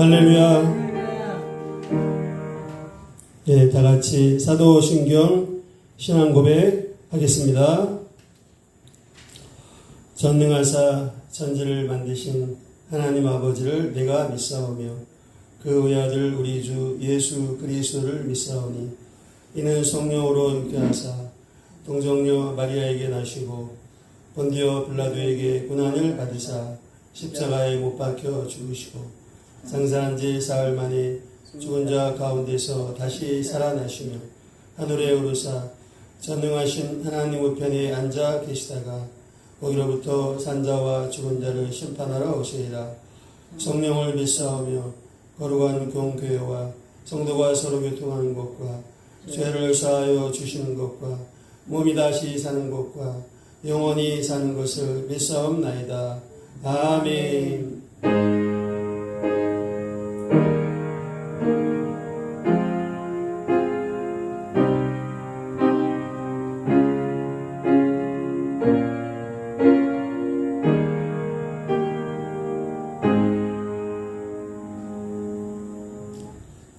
할렐루야. 네, 다 같이 사도신경 신앙 고백 하겠습니다. 전능하사 천지를 만드신 하나님 아버지를 내가 믿사오며 그 외아들 우리 주 예수 그리스도를 믿사오니 이는 성령으로 잉태하사 동정녀 마리아에게 나시고 본디오 빌라도에게 고난을 받으사 십자가에 못 박혀 죽으시고 장사한 지 사흘 만에 죽은 자 가운데서 다시 살아나시며 하늘에 오르사 전능하신 하나님 우편에 앉아 계시다가 거기로부터 산자와 죽은 자를 심판하러 오시리라. 성령을 믿사오며 거룩한 공교회와 성도가 서로 교통하는 것과 죄를 사하여 주시는 것과 몸이 다시 사는 것과 영원히 사는 것을 믿사옵나이다. 아멘.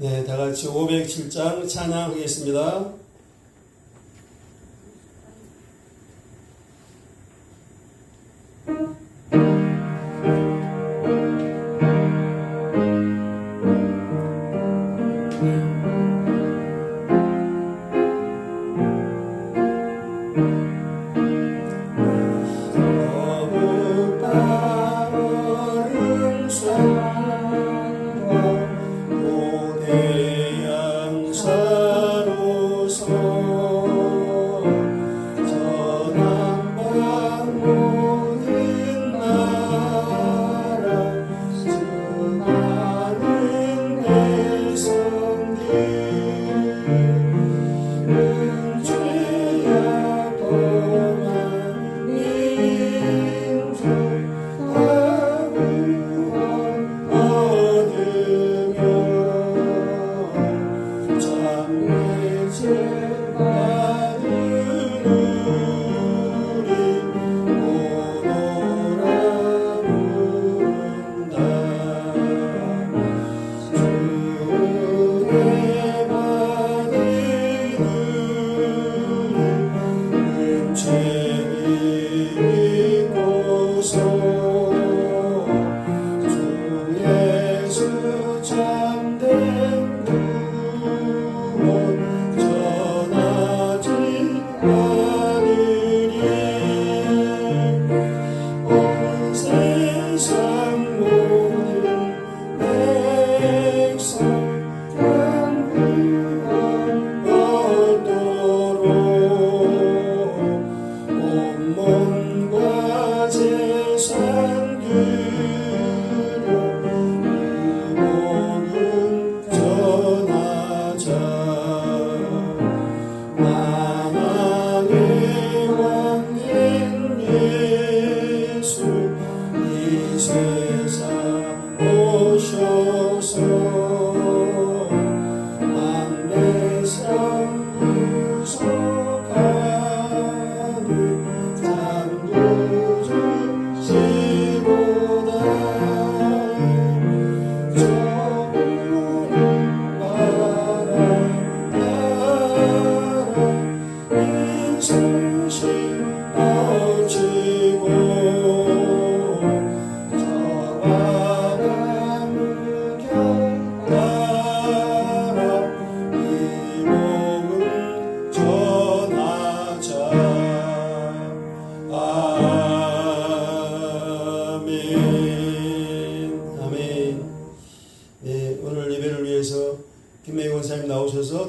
네, 다 같이 507장 찬양하겠습니다.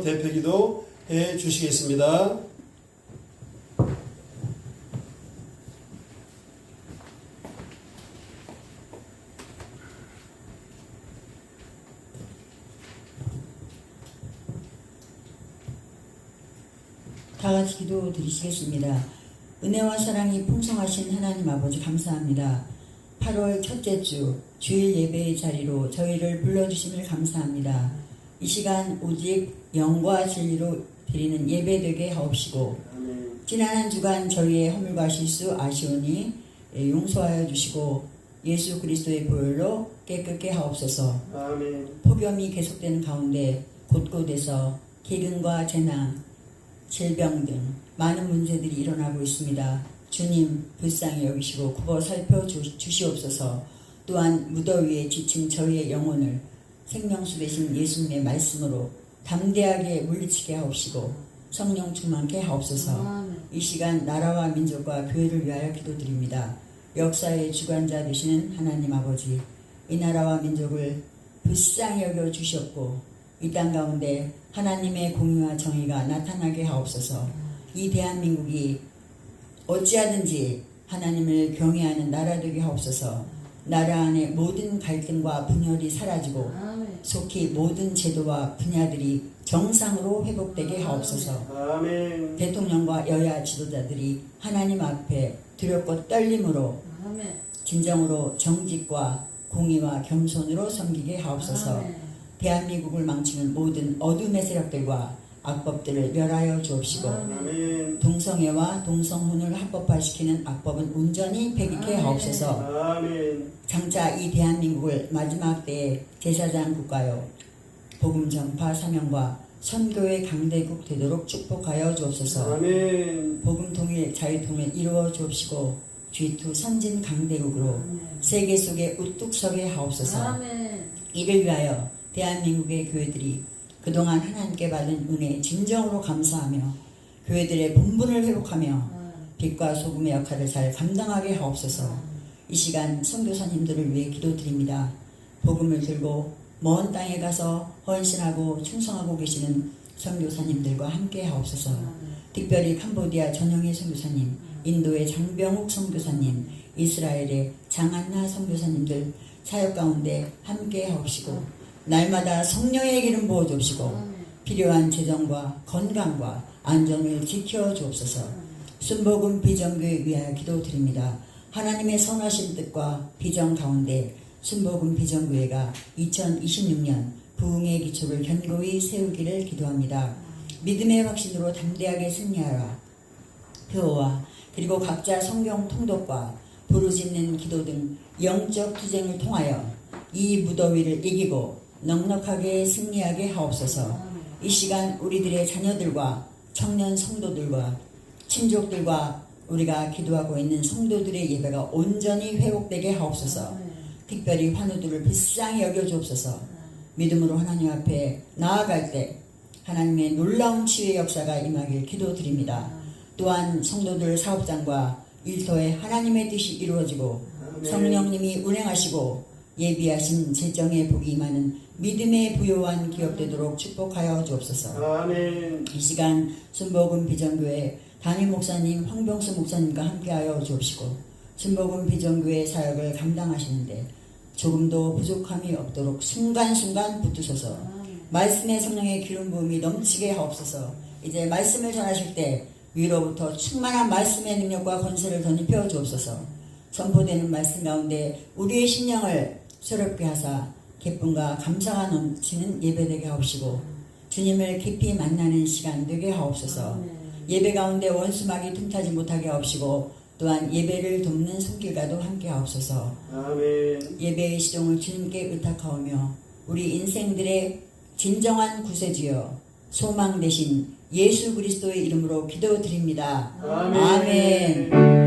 대표기도 해 주시겠습니다. 다 같이 기도 드리시겠습니다. 은혜와 사랑이 풍성하신 하나님 아버지 감사합니다. 8월 첫째 주 주일 예배의 자리로 저희를 불러주심을 감사합니다. 이 시간 오직 영과 진리로 드리는 예배 되게 하옵시고 지난 한 주간 저희의 허물과 실수 아쉬우니 용서하여 주시고 예수 그리스도의 보혈로 깨끗게 하옵소서. 아멘. 폭염이 계속되는 가운데 곳곳에서 기근과 재난, 질병 등 많은 문제들이 일어나고 있습니다. 주님 불쌍히 여기시고 굽어 살펴주시옵소서. 또한 무더위에 지친 저희의 영혼을 생명수 되신 예수님의 말씀으로 담대하게 물리치게 하옵시고 성령 충만케 하옵소서. 이 시간 나라와 민족과 교회를 위하여 기도드립니다. 역사의 주관자 되시는 하나님 아버지, 이 나라와 민족을 불쌍히 여겨 주셨고 이 땅 가운데 하나님의 공의와 정의가 나타나게 하옵소서. 이 대한민국이 어찌하든지 하나님을 경외하는 나라 되게 하옵소서. 나라 안에 모든 갈등과 분열이 사라지고 속히 모든 제도와 분야들이 정상으로 회복되게 하옵소서. 아멘. 대통령과 여야 지도자들이 하나님 앞에 두렵고 떨림으로 진정으로 정직과 공의와 겸손으로 섬기게 하옵소서. 대한민국을 망치는 모든 어둠의 세력들과 악법들을 멸하여 주옵시고 아멘. 동성애와 동성혼을 합법화시키는 악법은 온전히 폐기케 하옵소서. 아멘. 장차 이 대한민국을 마지막 때의 제사장 국가요 복음 전파 사명과 선교의 강대국 되도록 축복하여 주옵소서. 아멘. 복음 통일 자유 통일 이루어 주옵시고 G2 선진 강대국으로 세계 속에 우뚝 서게 하옵소서. 이를 위하여 대한민국의 교회들이 그동안 하나님께 받은 은혜에 진정으로 감사하며 교회들의 본분을 회복하며 빛과 소금의 역할을 잘 감당하게 하옵소서. 이 시간 선교사님들을 위해 기도드립니다. 복음을 들고 먼 땅에 가서 헌신하고 충성하고 계시는 선교사님들과 함께 하옵소서. 특별히 캄보디아 전영희 선교사님, 인도의 장병욱 선교사님, 이스라엘의 장한나 선교사님들 사역 가운데 함께 하옵시고 날마다 성령의 기름 부어 주옵시고 필요한 재정과 건강과 안전을 지켜 주옵소서. 순복음 비전교회 위하여 기도드립니다. 하나님의 선하신 뜻과 비전 가운데 순복음 비전교회가 2026년 부흥의 기초를 견고히 세우기를 기도합니다. 믿음의 확신으로 담대하게 승리하라. 표어와 그리고 각자 성경 통독과 부르짖는 기도 등 영적 투쟁을 통하여 이 무더위를 이기고 넉넉하게 승리하게 하옵소서. 이 시간 우리들의 자녀들과 청년 성도들과 친족들과 우리가 기도하고 있는 성도들의 예배가 온전히 회복되게 하옵소서. 특별히 환우들을 불쌍히 여겨주옵소서. 믿음으로 하나님 앞에 나아갈 때 하나님의 놀라운 치유의 역사가 임하길 기도드립니다. 또한 성도들 사업장과 일터에 하나님의 뜻이 이루어지고 성령님이 운행하시고 예비하신 재정의 복이 임하는 믿음의 부요한 기업되도록 축복하여 주옵소서. 아멘. 이 시간 순복음 비전교회 담임 목사님 황병수 목사님과 함께하여 주옵시고 순복음 비전교회 사역을 감당하시는데 조금도 부족함이 없도록 순간순간 붙드셔서 말씀의 성령의 기름 부음이 넘치게 하옵소서. 이제 말씀을 전하실 때 위로부터 충만한 말씀의 능력과 권세를 덧입혀 주옵소서. 선포되는 말씀 가운데 우리의 심령을 새롭게 하사 기쁨과 감사가 넘치는 예배되게 하옵시고 주님을 깊이 만나는 시간 되게 하옵소서. 예배 가운데 원수막이 틈타지 못하게 하옵시고 또한 예배를 돕는 손길과도 함께 하옵소서. 아멘. 예배의 시종을 주님께 의탁하오며 우리 인생들의 진정한 구세주여 소망 되신 예수 그리스도의 이름으로 기도드립니다. 아멘. 아멘.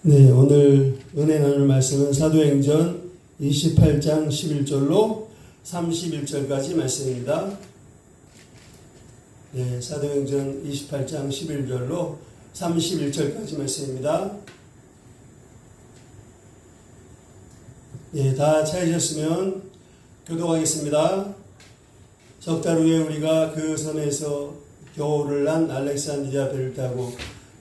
네, 오늘 은혜 나눌 말씀은 사도행전 28장 11절로 31절까지 말씀입니다. 네, 사도행전 28장 11절로 31절까지 말씀입니다. 예, 다 찾으셨으면 교독하겠습니다. 석 달 후에 우리가 그 섬에서 겨울을 난 알렉산드리아 배를 타고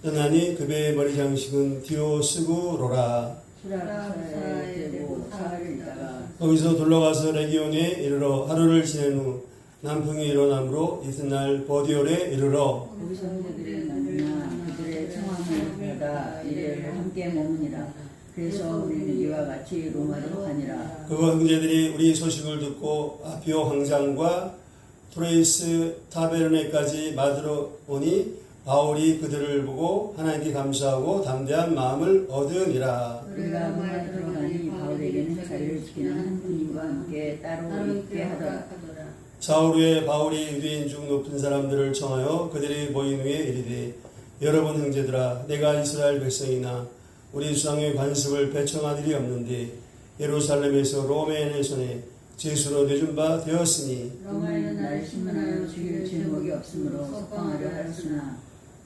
떠나니 그 배의 머리 장식은 디오스구로라. 수락사에 되고 사흘을 있다가 거기서 둘러가서 레기온에 이르러 하루를 지낸 후 남풍이 일어나므로 이튿날 버디올에 이르러 거기서 그들을 만나 그들의 청함을 받아 이래를 함께 머무니라. 그래서 우리는 이와 같이 로마로 가니라. 그 형제들이 우리 소식을 듣고 아피오 황장과 토레이스 타베르네까지 맞으러 오니 바울이 그들을 보고 하나님께 감사하고 담대한 마음을 얻으니라. 우리가 로마에 들어가니 바울에게는 자리를 지키는 한 분님과 함께 따로 있게 하더라. 사흘 후에 바울이 유대인 중 높은 사람들을 청하여 그들이 모인 후에 이르되 여러분 형제들아 내가 이스라엘 백성이나 우리 수상의 관습을 배청한 일이 없는데 예루살렘에서 로마인의 손에 죄수로 내준 바 되었으니 로마에는 나를 신문하여 죽일 제목이 없으므로 석방하려 하였으나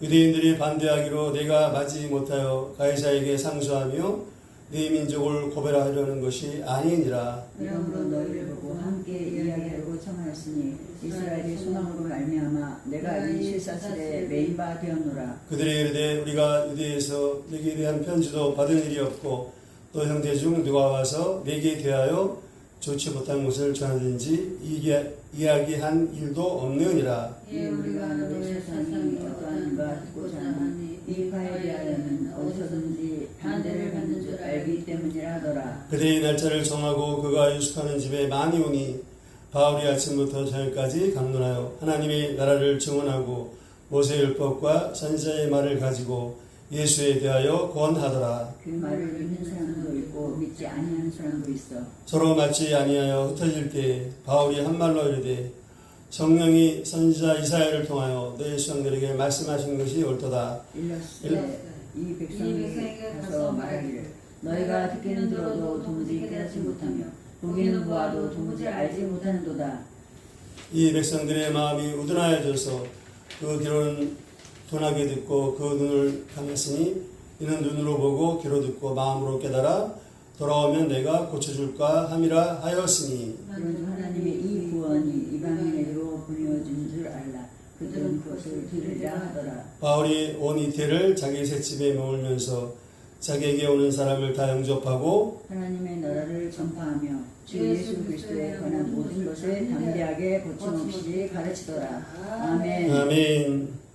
유대인들이 반대하기로 내가 맞지 못하여 가이사에게 상소하며 네 민족을 고발하려는 것이 아니니라. 이러므로 너희를 보고 함께 이야기하려고 청하였으니 이스라엘의 소망으로 말미암아 내가 이 실사실에 매인 바 되었노라. 그들이 이르되 우리가 유대에서 네게 대한 편지도 받은 일이 없고 또 형제 중 누가 와서 네게 대하여 좋지 못한 것을 전하든지 이야기한 일도 없느니라. 예, 우리가 너의 세상이 어떠한가 듣고자 하니 이 바에 대하여는 어디서든지 반대를 받는 줄 알기 때문이라 하더라. 그들이 날짜를 정하고 그가 유숙하는 집에 많이 오니 바울이 아침부터 저녁까지 강론하여 하나님의 나라를 증언하고 모세율법과 선지자의 말을 가지고 예수에 대하여 권하더라. 그 말을 믿는 사람도 있고 믿지 아니하는 사람도 있어. 서로 맞지 아니하여 흩어질 때 바울이 한 말로 이르되 성령이 선지자 이사야를 통하여 너희 수장들에게 말씀하신 것이 옳도다. 일렀으되 이 백성이 가서 말하기를 너희가 듣기는 들어도 도무지 깨닫지 못하며 보기는 보아도 도무지 알지 못하는도다. 이 백성들의 마음이 우둔하여져서 그 귀로는 둔하게 듣고 그 눈을 감았으니 이는 눈으로 보고 귀로 듣고 마음으로 깨달아 돌아오면 내가 고쳐줄까 함이라 하였으니 그런 하나님의 이 구원이 이방인에게로 보내어진 줄 알라. 그들은 그것을 들으려 하더라. 바울이 온 이태를 자기 셋집에 머물면서 자기에게 오는 사람을 다 영접하고 하나님의 나라를 전파하며 주 예수 그리스도에 관한 모든 것을 담대하게 거침없이 가르치더라. 아멘. 아멘.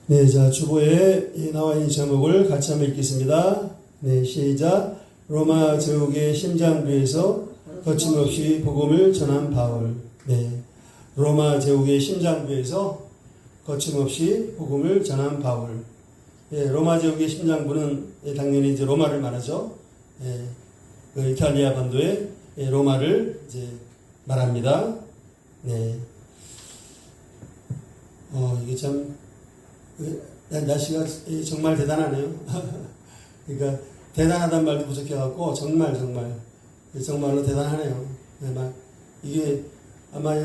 네, 자 주보에 나와 있는 제목을 같이 한번 읽겠습니다. 네, 시작. 로마 제국의 심장부에서 거침없이 복음을 전한 바울. 네, 로마 제국의 심장부에서 거침없이 복음을 전한 바울. 예, 로마 제국의 심장부는 당연히 이제 로마를 말하죠. 예, 그 이탈리아 반도의 로마를 이제 말합니다. 네. 이게 참 날씨가 정말 대단하네요. 그러니까 대단하다는 말도 부족해갖고 정말로 대단하네요. 네, 막 이게 아마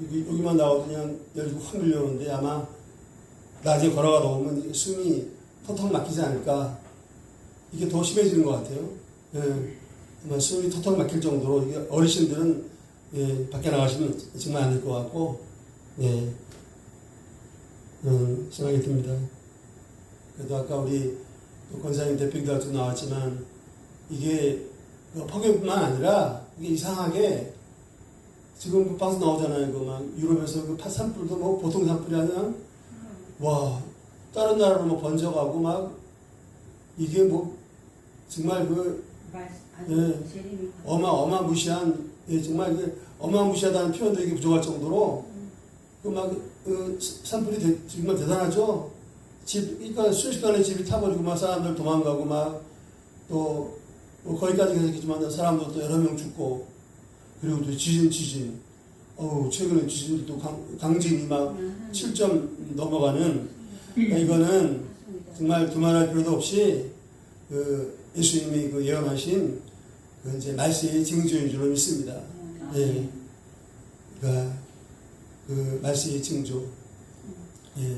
여기만 나와도 그냥 열이 확 밀려오는데 아마 낮에 걸어가다 보면 숨이 턱턱 막히지 않을까. 이게 더 심해지는 것 같아요. 예, 아마 숨이 턱턱 막힐 정도로 이게 어르신들은 밖에 나가시면 정말 안 될 것 같고, 예, 그런 생각이 듭니다. 그래도 아까 우리 권사님 대표기도 나왔지만 이게 폭염뿐만 아니라 이게 이상하게 지금 방송 나오잖아요. 그 막 유럽에서 그 산불도 뭐 보통 산불이 아니라 와 다른 나라로 뭐 번져가고 막 이게 뭐 정말 어마무시한 정말 어마무시하다는 표현도 이게 부족할 정도로 그 산불이 정말 대단하죠. 그러니까 순식간에 집이 타버리고 막 사람들 도망가고 막 또 뭐 거기까지 계속했지만 사람도 또 여러 명 죽고 그리고 또 지진 최근에 지진도 강진이 막 7점 넘어가는, 이거는 정말 두말할 필요도 없이 예수님이 예언하신 이제 말세의 징조인 줄로 믿습니다. 예. 그러니까 말세의 징조. 예.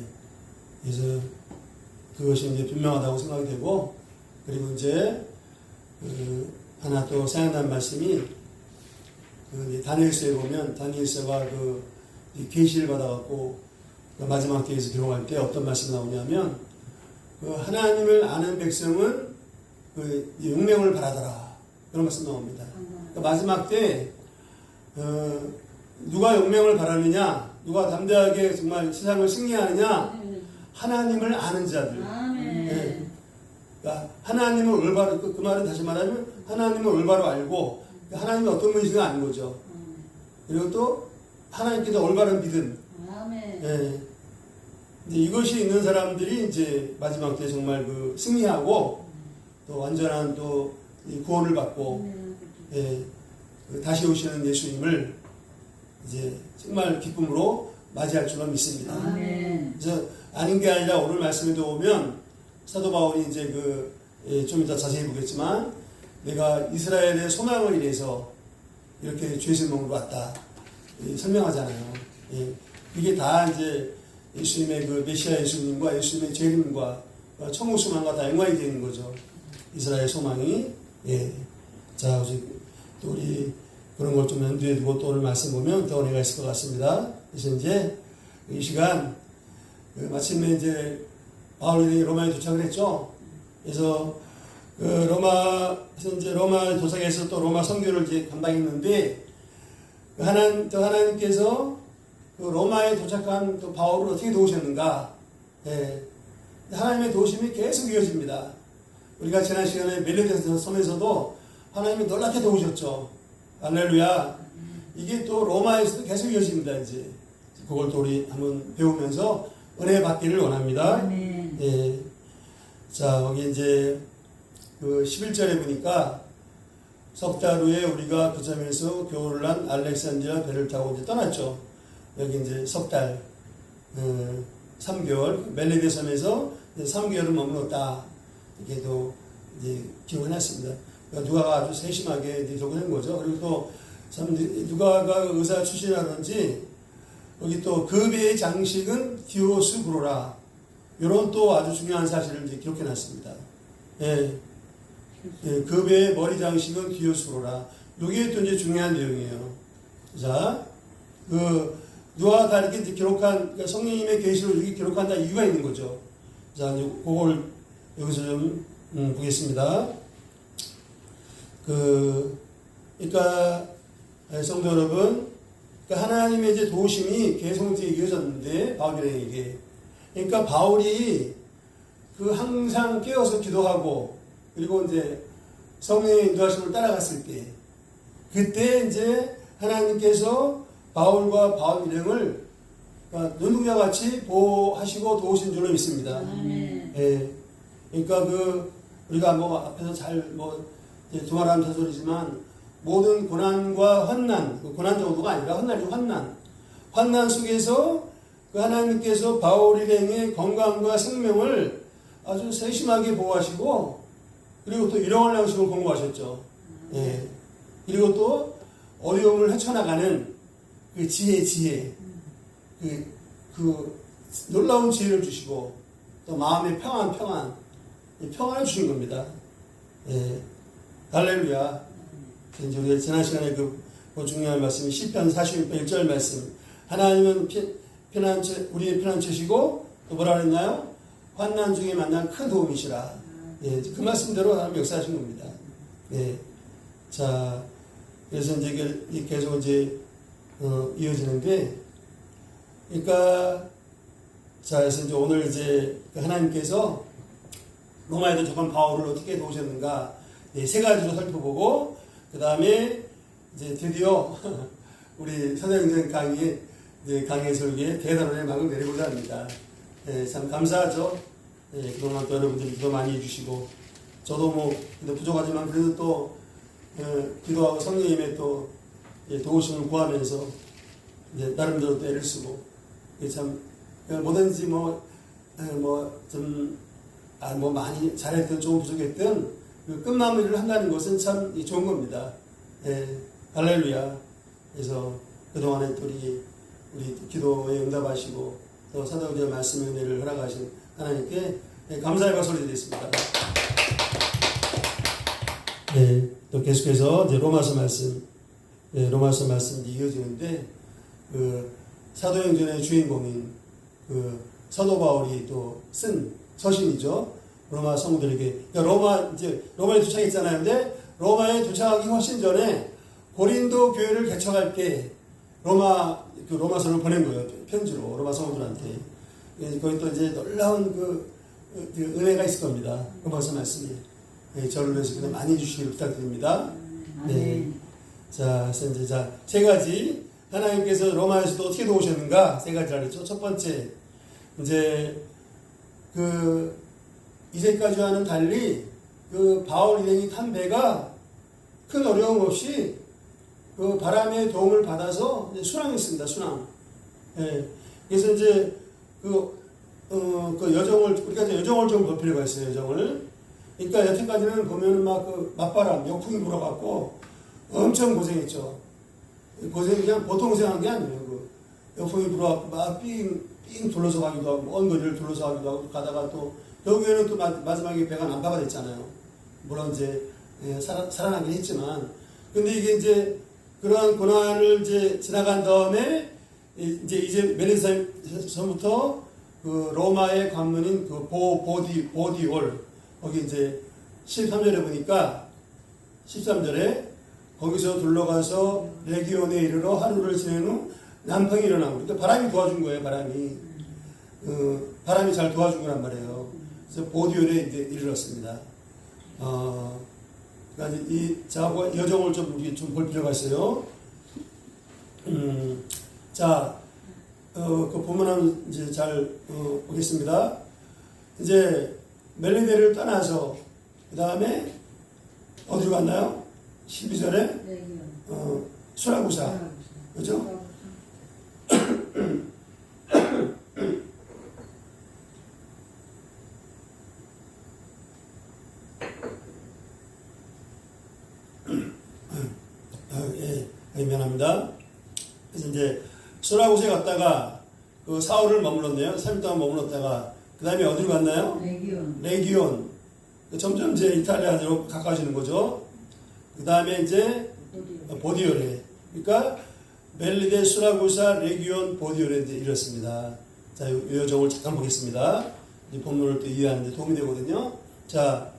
그래서 그것이 이제 분명하다고 생각이 되고, 그리고 이제 하나 또 생각난 말씀이 다니엘서에 보면 다니엘서가 계시를 받아갖고 마지막 때에서 기록할 때 어떤 말씀이 나오냐면 하나님을 아는 백성은 용맹을 바라더라, 그런 말씀 나옵니다. 그러니까 마지막 때 누가 용맹을 바라느냐, 누가 담대하게 정말 세상을 승리하느냐, 하나님을 아는 자들. 네. 그러니까 하나님을 올바로, 그 말은 다시 말하면 하나님을 올바로 알고 하나님이 어떤 분이신가 아는 거죠. 그리고 또 하나님께서 올바른 믿음. 네. 이것이 있는 사람들이 이제 마지막 때 정말 승리하고 또 완전한 또 구원을 받고 예, 다시 오시는 예수님을 이제 정말 기쁨으로 맞이할 줄로 믿습니다. 그래서 아닌 게 아니라 오늘 말씀에도 오면 사도 바울이 이제 좀 이따 자세히 보겠지만 내가 이스라엘의 소망을 인해서 이렇게 죄의 몸으로 왔다 설명하잖아요. 예, 이게 다 이제 예수님의 메시아 예수님과 예수님의 재림과 천국 소망과 다 연관이 되어 있는 거죠. 이스라엘 소망이. 예. 자, 또 우리 그런 걸 좀 염두에 두고 또 오늘 말씀 보면 더 은혜가 있을 것 같습니다. 그래서 이제 이 시간 마침내 이제 바울이 로마에 도착을 했죠. 그래서 로마에 도착해서 또 로마 선교를 이제 감당했는데 하나님께서 로마에 도착한 또 바울을 어떻게 도우셨는가? 예. 하나님의 도우심이 계속 이어집니다. 우리가 지난 시간에 멜리데스 섬에서도 하나님이 놀랍게 도우셨죠. 할렐루야. 이게 또 로마에서도 계속 이어집니다. 이제 그걸 또 우리 한번 배우면서 은혜 받기를 원합니다. 예. 자, 거기 이제 11절에 보니까 석 달 후에 우리가 그 점에서 겨울을 난 알렉산드리아 배를 타고 이제 떠났죠. 여기 이제 석 달, 3개월, 멜리데 섬에서 3개월을 머물렀다. 이렇게도 이제 기록해놨습니다. 그러니까 누가가 아주 세심하게 기록한 거죠. 그리고 또 누가가 의사 출신이라든지 여기 또 급의 장식은 디오스구로라. 이런 또 아주 중요한 사실을 이제 기록해놨습니다. 예. 예, 급의 머리 장식은 디오스구로라. 이게 또 이제 중요한 내용이에요. 자, 누가 다 이렇게 이제 기록한, 그러니까 성령님의 계시로 이렇게 기록한 다 이유가 있는 거죠. 자, 이제 그걸 여기서 좀 보겠습니다. 그러니까 성도 여러분, 그러니까 하나님의 이제 도우심이 계속 이제 이어졌는데 바울에게, 그러니까 바울이 항상 깨어서 기도하고 그리고 이제 성령의 인도하심을 따라갔을 때, 그때 이제 하나님께서 바울과 바울 일행을 눈동자 같이 보호하시고 도우신 줄로 믿습니다. 예. 그러니까 우리가 앞에서 두말하면 잔소리지만 모든 고난과 환난, 고난 정도가 아니라 환난 속에서 하나님께서 바울 일행의 건강과 생명을 아주 세심하게 보호하시고 그리고 또 일용할 양식을 공부하셨죠. 예. 그리고 또 어려움을 헤쳐나가는 지혜, 놀라운 지혜를 주시고 또 마음의 평안을 주신 겁니다. 예. 할렐루야. 이제 우리가 지난 시간에 중요한 말씀이 시편 46편 1절 말씀. 하나님은 우리의 피난처시고 또 뭐라 그랬나요? 환난 중에 만난 큰 도움이시라. 예, 그 말씀대로 하나님 역사하신 겁니다. 예. 자, 그래서 이제 계속 이제 이어지는데, 그러니까 자, 그래서 이제 오늘 이제 하나님께서 로마에 도착한 바울을 어떻게 도우셨는가, 네, 세 가지로 살펴보고, 그 다음에 이제 드디어 우리 선생님 강의 설계에 대단원의 막을 내리고자 합니다. 네, 참 감사하죠. 네, 그동안 또 여러분들이 기도 많이 해주시고, 저도 부족하지만 그래도 또 기도하고 성령님의 또 도우심을 구하면서 이제 나름대로 또 애를 쓰고 이게 참 뭐든지 뭐 많이 잘했든 조금 부족했든 그 끝마무리를 한다는 것은 참 좋은 겁니다. 예, 할렐루야. 그래서 그동안에 또 우리 기도에 응답하시고 또 사도행전 말씀의 은혜를 허락하신 하나님께 감사의 박수를 드리겠습니다. 네, 또 계속해서 이제 로마서 말씀 이어지는데 그 사도행전의 주인공인 그 사도 바울이 또 쓴 서신이죠. 로마 성도들에게 로마에 도착했잖아요. 근데 로마에 도착하기 훨씬 전에 고린도 교회를 개척할 때 로마서를 보낸 거예요. 편지로 로마 성도들한테. 거기 또 이제 놀라운 그 은혜가 있을 겁니다. 로마서 말씀이. 저를 위해서 많이 해주시기를 부탁드립니다. 네. 자, 그래서 이제 세 가지 하나님께서 로마에서도 어떻게 도우셨는가 세 가지를 했죠. 첫 번째 이제 이제까지와는 달리 그 바울 일행이 탄 배가 큰 어려움 없이 그 바람의 도움을 받아서 이제 순항했습니다. 순항. 예. 그래서 이제 우리가 이제 여정을 좀 볼 필요가 있어요. 여정을. 그러니까 여태까지는 보면은 맞바람, 역풍이 불어갖고 엄청 고생했죠. 고생이 그냥 보통 고생한 게 아니에요. 역풍이 불어갖고 막 삥 둘러서 가기도 하고, 먼 거리를 둘러서 가기도 하고, 가다가 또, 결국에는 또 마지막에 배가 난파가 됐잖아요. 물론 이제, 살아나긴 했지만. 근데 이게 이제, 그러한 고난을 이제 지나간 다음에, 이제 멜리사섬부터 그 로마의 관문인 그 보디올, 거기 이제 13절에 보니까, 13절에, 거기서 둘러가서 레기온에 이르러 하루를 지낸 후 남풍이 일어나고, 그러니까 바람이 도와준 거예요. 바람이 잘 도와준 거란 말이에요. 그래서 보디올에 이제 이르렀습니다. 그러니까 이 여정을 우리 좀 볼 필요가 있어요. 자, 그 본문은 이제 잘 보겠습니다. 이제 멜리데를 떠나서 그 다음에 어디로 갔나요? 12절에 수라구사, 그죠? 미안합니다. 그래서 이제 수라구사에 갔다가 그 사흘을 머물렀네요. 3일 동안 머물렀다가 그 다음에 어디로 갔나요? 레기온. 점점 이제 이탈리아로 가까워지는 거죠. 그 다음에 이제 보디올에. 그러니까 멜리데, 수라구사, 레기온, 보디올에 이제 이렇습니다. 자, 이 여정을 잠깐 보겠습니다. 이 본문을 또 이해하는 데 도움이 되거든요. 자,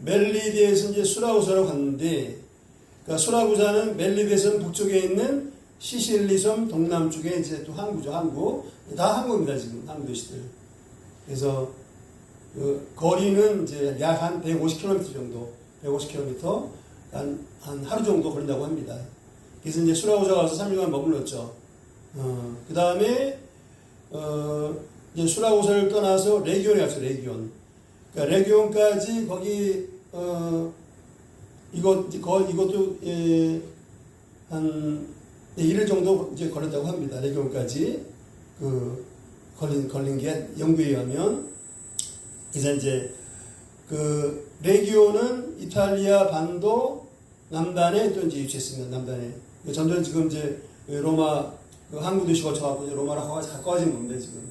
멜리데에서 이제 수라구사로 갔는데, 그러니까 수라구사는 멜리데섬 북쪽에 있는 시실리섬 동남쪽에 이제 또 항구죠, 항구. 다 항구입니다, 지금, 항구 도시들. 그래서, 거리는 이제 약 한 150km 정도, 150km, 한 하루 정도 걸린다고 합니다. 그래서 이제 수라구사 가서 3일간 머물렀죠. 그 다음에, 이제 수라구사를 떠나서 레기온에 갔죠, 레기온. 그러니까 레기온까지 거기, 이것도, 한, 일일 정도 이제 걸렸다고 합니다. 레기온까지. 걸린 게 연구에 의하면. 그래서 이제, 레기온은 이탈리아 반도 남단에 또 이제 위치했습니다. 남단에. 점점 지금 이제 로마, 항구 도시 거쳐갖고 로마랑 가까워진 겁니다, 지금.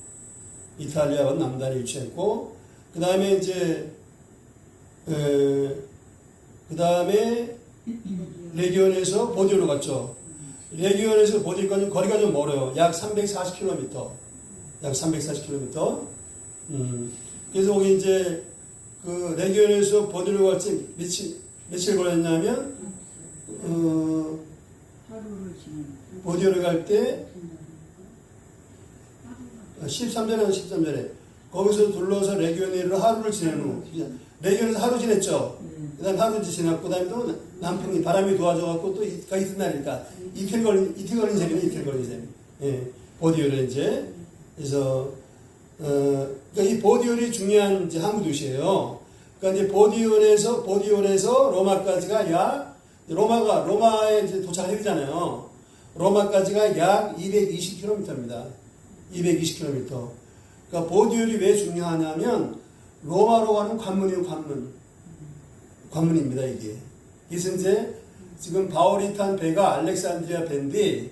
이탈리아 반 남단에 위치했고, 그 다음에 이제, 그 다음에 레기온에서 보디올로 갔죠. 레기온에서 보디올까지 거리가 좀 멀어요. 약 340km. 약 340km. 그래서 거기 이제 레기온에서 보디올로 갈 때 며칠 걸렸냐면, 보디올로 갈 때 13절에 거기서 둘러서 레기온에 이르러 하루를 지낸 후, 레기온에서 하루 지냈죠. 그 다음에 하루 지났고, 그 다음에 또 남풍이 바람이 도와줘갖고 또 이튿날이니까 이틀 걸린 셈이네, 이틀 걸린 셈. 예, 보디올에 이제. 그래서, 그러니까 이 보디올이 중요한 이제 항구 도시예요. 그러니까 이제 보디올에서 로마까지가 로마에 이제 도착을 해야 되잖아요. 로마까지가 약 220km입니다. 220km. 그러니까 보디올이 왜 중요하냐면 로마로 가는 관문이에요, 관문. 관문입니다, 이게. 그래서 이제 지금 바울이 탄 배가 알렉산드리아 배인데,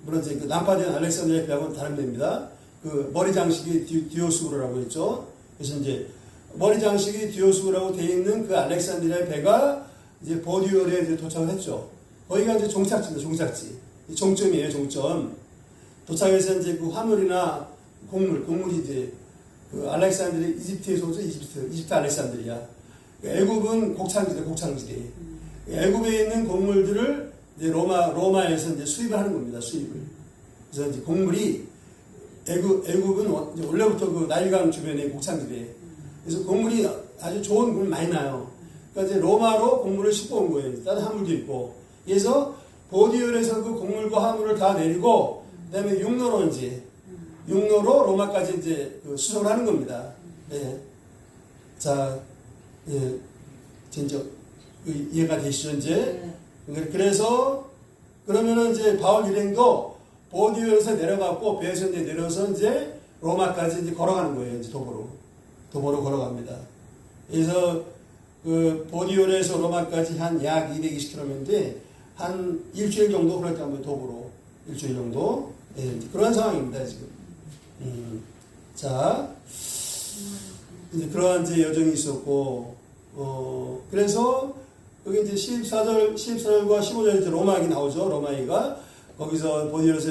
물론 이제 그 난파된 알렉산드리아 배하고는 다른 배입니다. 그 머리 장식이 디오스구르라고 했죠. 그래서 이제 머리 장식이 디오스구르라고 되어 있는 그 알렉산드리아 배가 이제 보디올에 이제 도착을 했죠. 거기가 이제 종착지입니다, 종착지. 종점이에요, 종점. 도착해서 이제 그 화물이나 곡물이 이제 그 알렉산드리아, 이집트에서 오죠, 이집트 알렉산드리아. 애굽은 곡창지대, 곡창지대. 애굽에 있는 곡물들을 이제 로마에서 이제 수입을 하는 겁니다, 수입을. 그래서 이제 곡물이 애굽은 원래부터 그 나일강 주변에 곡창지대. 그래서 곡물이 아주 좋은 곡물 많이 나요. 그러니까 이제 로마로 곡물을 싣고 온 거예요. 다른 화물도 있고. 그래서 보디올에서 그 곡물과 화물을 다 내리고, 그 다음에 육로로 로마까지 이제 그 수송을 하는 겁니다. 네. 자, 예, 진짜 이해가 되시죠, 이제? 그래서, 그러면은 이제 바울 일행도 보디올에서 내려갔고, 배에서 이제 내려서 이제 로마까지 이제 걸어가는 거예요, 이제 도보로 걸어갑니다. 그래서 그 보디올에서 로마까지 한 약 220km인데, 한 일주일 정도 그럴 겁니다, 도보로. 일주일 정도. 예, 그런 상황입니다, 지금. 자, 이제 그러한 이제 여정이 있었고, 그래서, 여기 이제 14절과 15절 이제 로마기 나오죠, 로마기가. 거기서 보디올에서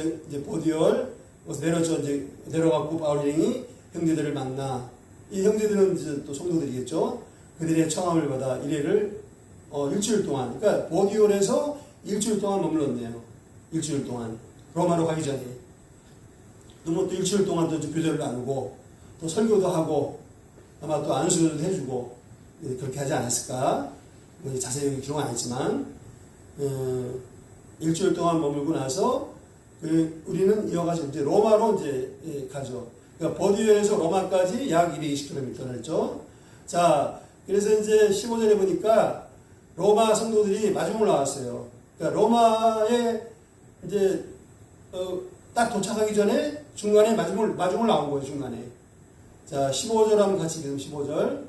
이제 내려갖고 바울이 형제들을 만나. 이 형제들은 이제 또 성도들이겠죠. 그들의 청함을 받아 이래를, 일주일 동안, 그러니까 보디올에서 일주일 동안 머물렀네요. 일주일 동안. 로마로 가기 전에. 또 일주일 동안 또 교제를 나누고, 또 설교도 하고, 아마 또 안수도 해주고, 그렇게 하지 않았을까? 자세히 기록 안 했지만, 일주일 동안 머물고 나서, 우리는 이어가지고 이제 로마로 이제 가죠. 그러니까 보디올에서 로마까지 약 220km를 했죠. 자, 그래서 이제 15절에 보니까 로마 성도들이 마중을 나왔어요. 그러니까 로마에 이제, 딱 도착하기 전에 중간에 마중을 나온 거예요, 중간에. 자, 15절 한번 같이 읽으면 15절.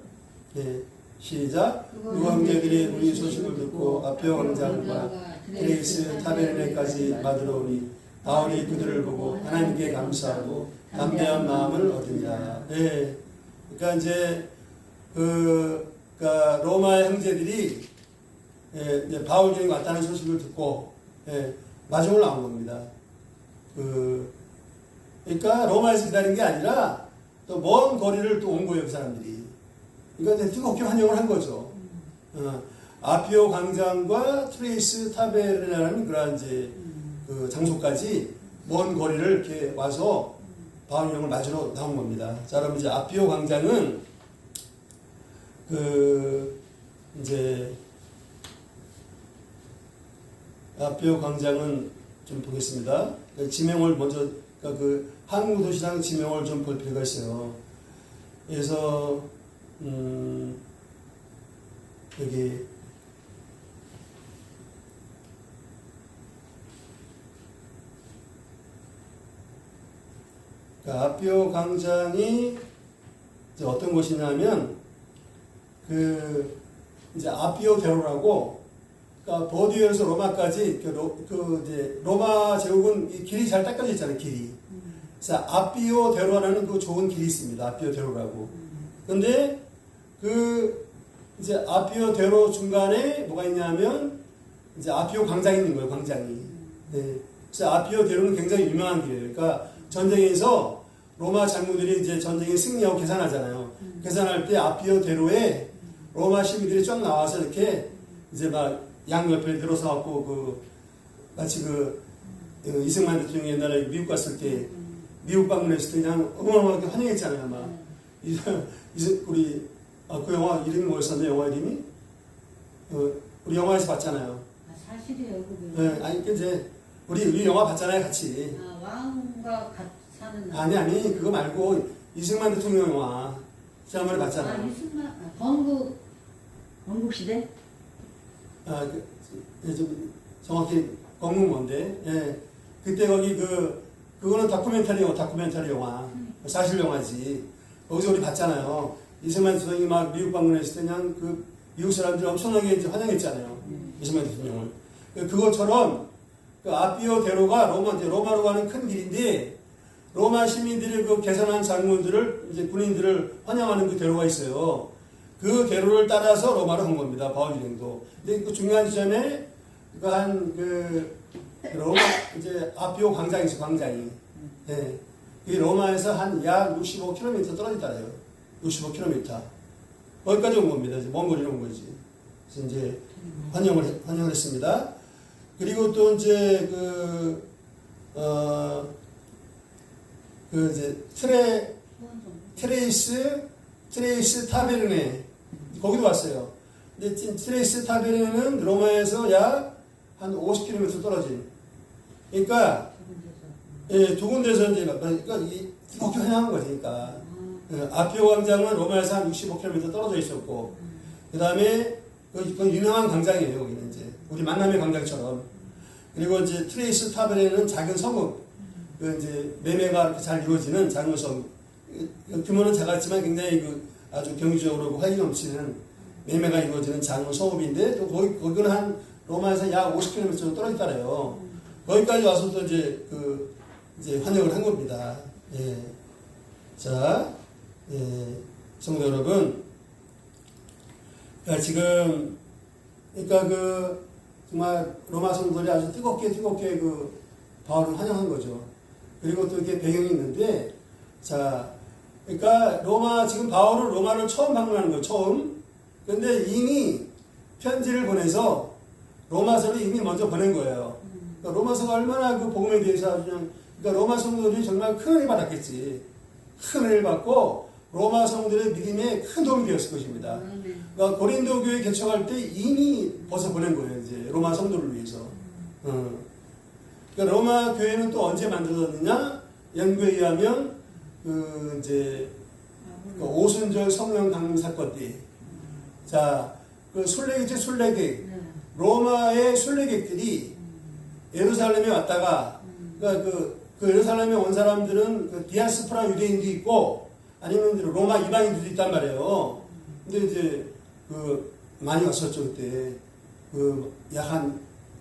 네, 시작. 그 형제들이 우리 소식을 듣고 아뼈 왕장과 그레이스 타베르네까지 받으러 오니 바울이 그들을 보고 하나님께 감사하고 담대한 마음을 얻으니라. 네. 그러니까 이제 그러니까 로마 형제들이 이제 바울이 왔다는 소식을 듣고 마중을 나온 겁니다. 그러니까 로마에서 기다린 게 아니라 또 먼 거리를 또 온 거예요, 그 사람들이. 그러니까 뜨겁게 환영을 한 거죠. 아피오 광장과 트레이스 타베르네라는 그런 이제 그 장소까지 먼 거리를 이렇게 와서 바울 형을 맞으러 나온 겁니다. 자, 그럼 이제 아피오 광장은 이제 아피오 광장은 좀 보겠습니다. 지명을 먼저, 그러니까 그 한국 도시랑 지명을 좀 볼 필요가 있어요. 그래서 여기 그러니까 아피오 광장이 이제 어떤 곳이냐면 이제 아피오 대로라고, 그러니까 보디올에서 로마까지 이제 로마 제국은 이 길이 잘 닦여져 있잖아요, 길이. 그래서 아피오 대로라는 그 좋은 길이 있습니다. 아피오 대로라고. 근데 이제 아피오 대로 중간에 뭐가 있냐면 이제 아피오 광장이 있는 거예요, 광장이. 네. 그래서 아피오 대로는 굉장히 유명한 길이에요. 그러니까 전쟁에서 로마 장군들이 이제 전쟁에 승리하고 계산하잖아요. 계산할 때 아피오 대로에 로마 시민들이 쫙 나와서 이렇게 이제 막 양옆에 들어서 갖고 마치 이승만 대통령이 옛날에 미국 갔을 때 미국 방문했을 때 그냥 어마어마하게 환영했잖아요. 막 우리 그 영화 이름이 뭐였었나, 영화 이름이? 우리 영화에서 봤잖아요. 사실이에요, 그게. 네, 아니 이제 우리 영화 봤잖아요, 같이. 왕과 사는. 아니 그거 말고 이승만 대통령 영화 지난번에 봤잖아요. 이승만 건국 시대? 좀 정확히 공무원인데, 예. 그때 거기 그거는 다큐멘터리 영화. 사실 영화지. 거기서 우리 봤잖아요. 이승만 대통령이 막 미국 방문했을 때 그냥 미국 사람들이 엄청나게 이제 환영했잖아요. 이승만 대통령을. 그것처럼 아피오 대로가 로마로 가는 큰 길인데, 로마 시민들이 개선한 장군들을, 이제 군인들을 환영하는 그 대로가 있어요. 그 대로를 따라서 로마로 간 겁니다. 바울 일행도. 근데 그 중요한 지점에 로마 이제 아피오 광장이 있어, 광장이. 예. 이 로마에서 한 약 65km 떨어지더라요. 65km. 거기까지 온 겁니다. 이제 먼 거리로 온 거지. 그래서 이제 환영을 했습니다. 그리고 또 이제 이제 트레이스 타베르네. 거기도 왔어요. 근데 트레이스 타베르네는 로마에서 약 한 50km 떨어진. 그러니까, 예, 두 군데서 이제, 그러니까, 이렇게 환영한 거지, 그러니까. 아피오 광장은 로마에서 한 65km 떨어져 있었고, 그 다음에, 그 유명한 광장이에요, 거기는 이제. 우리 만남의 광장처럼. 그리고 이제 트레이스 타베르네는 작은 성읍. 이제, 매매가 이렇게 잘 이루어지는 작은 성읍. 규모는 작았지만 굉장히 아주 경제적으로 활기 넘치는 매매가 이루어지는 작은 성읍인데, 또 거기는 한 로마에서 약 50km 정도 떨어졌다래요. 거기까지 와서 또 이제 이제 환영을 한 겁니다. 예. 자, 예. 성도 여러분. 그러니까 지금, 정말 로마 성도들이 아주 뜨겁게 바울을 환영한 거죠. 그리고 또 이렇게 배경이 있는데, 자, 그러니까 지금 바울은 로마를 처음 방문하는 거예요, 처음. 근데 이미 편지를 보내서 로마서를 이미 먼저 보낸 거예요. 그러니까 로마서가 얼마나 복음에 대해서 아주 그러니까 로마 성도들이 정말 큰 은혜 받았겠지. 큰 은혜를 받고 로마 성도들의 믿음에 큰 도움이 되었을 것입니다. 그러니까 고린도 교회 개척할 때 이미 벌써 보낸 거예요, 이제 로마 성도를 위해서. 그러니까 로마 교회는 또 언제 만들어졌느냐? 연구에 의하면 이제 오순절 성령 강림 사건 때, 자, 순례객이죠, 순례객. 로마의 순례객들이 예루살렘에 왔다가, 그 예루살렘에 온 사람들은 디아스포라 유대인도 있고, 아니면 로마 이방인들도 있단 말이에요. 근데 이제, 많이 왔었죠, 그때.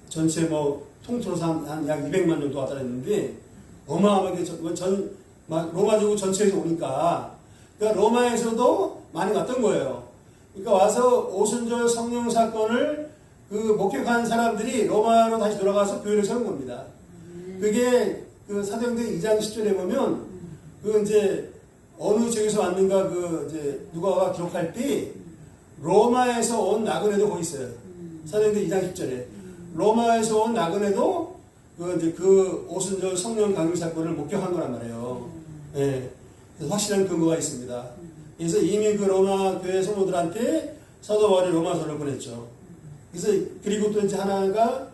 전체 통틀어서 약 200만 정도 왔다 그랬는데, 어마어마하게 로마제국 전체에서 오니까, 그러니까 로마에서도 많이 왔던 거예요. 그러니까 와서 오순절 성령 사건을 목격한 사람들이 로마로 다시 돌아가서 교회를 세운 겁니다. 그게 사도행전 2장 10절에 보면 이제 어느 지역에서 왔는가 이제 누가가 기록할 때 로마에서 온 나그네도 거기 있어요. 사도행전 2장 10절에 로마에서 온 나그네도 이제 오순절 성령 강림 사건을 목격한 거란 말이에요. 예. 그래서 확실한 근거가 있습니다. 그래서 이미 로마 교회 성도들한테 사도 바울이 로마서를 보냈죠. 그래서 그리고 또 이제 하나가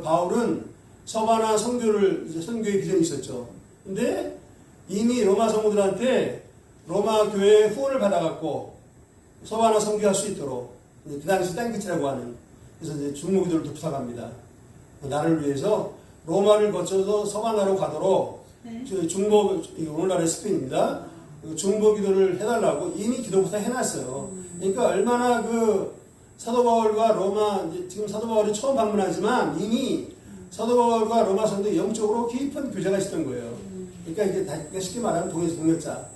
바울은 서바나 선교의 비전이 있었죠. 근데 이미 로마 성도들한테 로마 교회의 후원을 받아갖고 서바나 선교할 수 있도록 그 당시 땡크치라고 하는 그래서 이제 중보기도를 부탁합니다. 나를 위해서 로마를 거쳐서 서바나로 가도록 오늘날의 스페인입니다. 중보기도를 해달라고 이미 기도 부탁 해놨어요. 그러니까 얼마나 사도 바울과 지금 사도 바울이 처음 방문하지만 이미 사도 바울과 로마 성도 영적으로 깊은 교제가 있었던 거예요. 그러니까 이게 쉽게 말하면 동역자,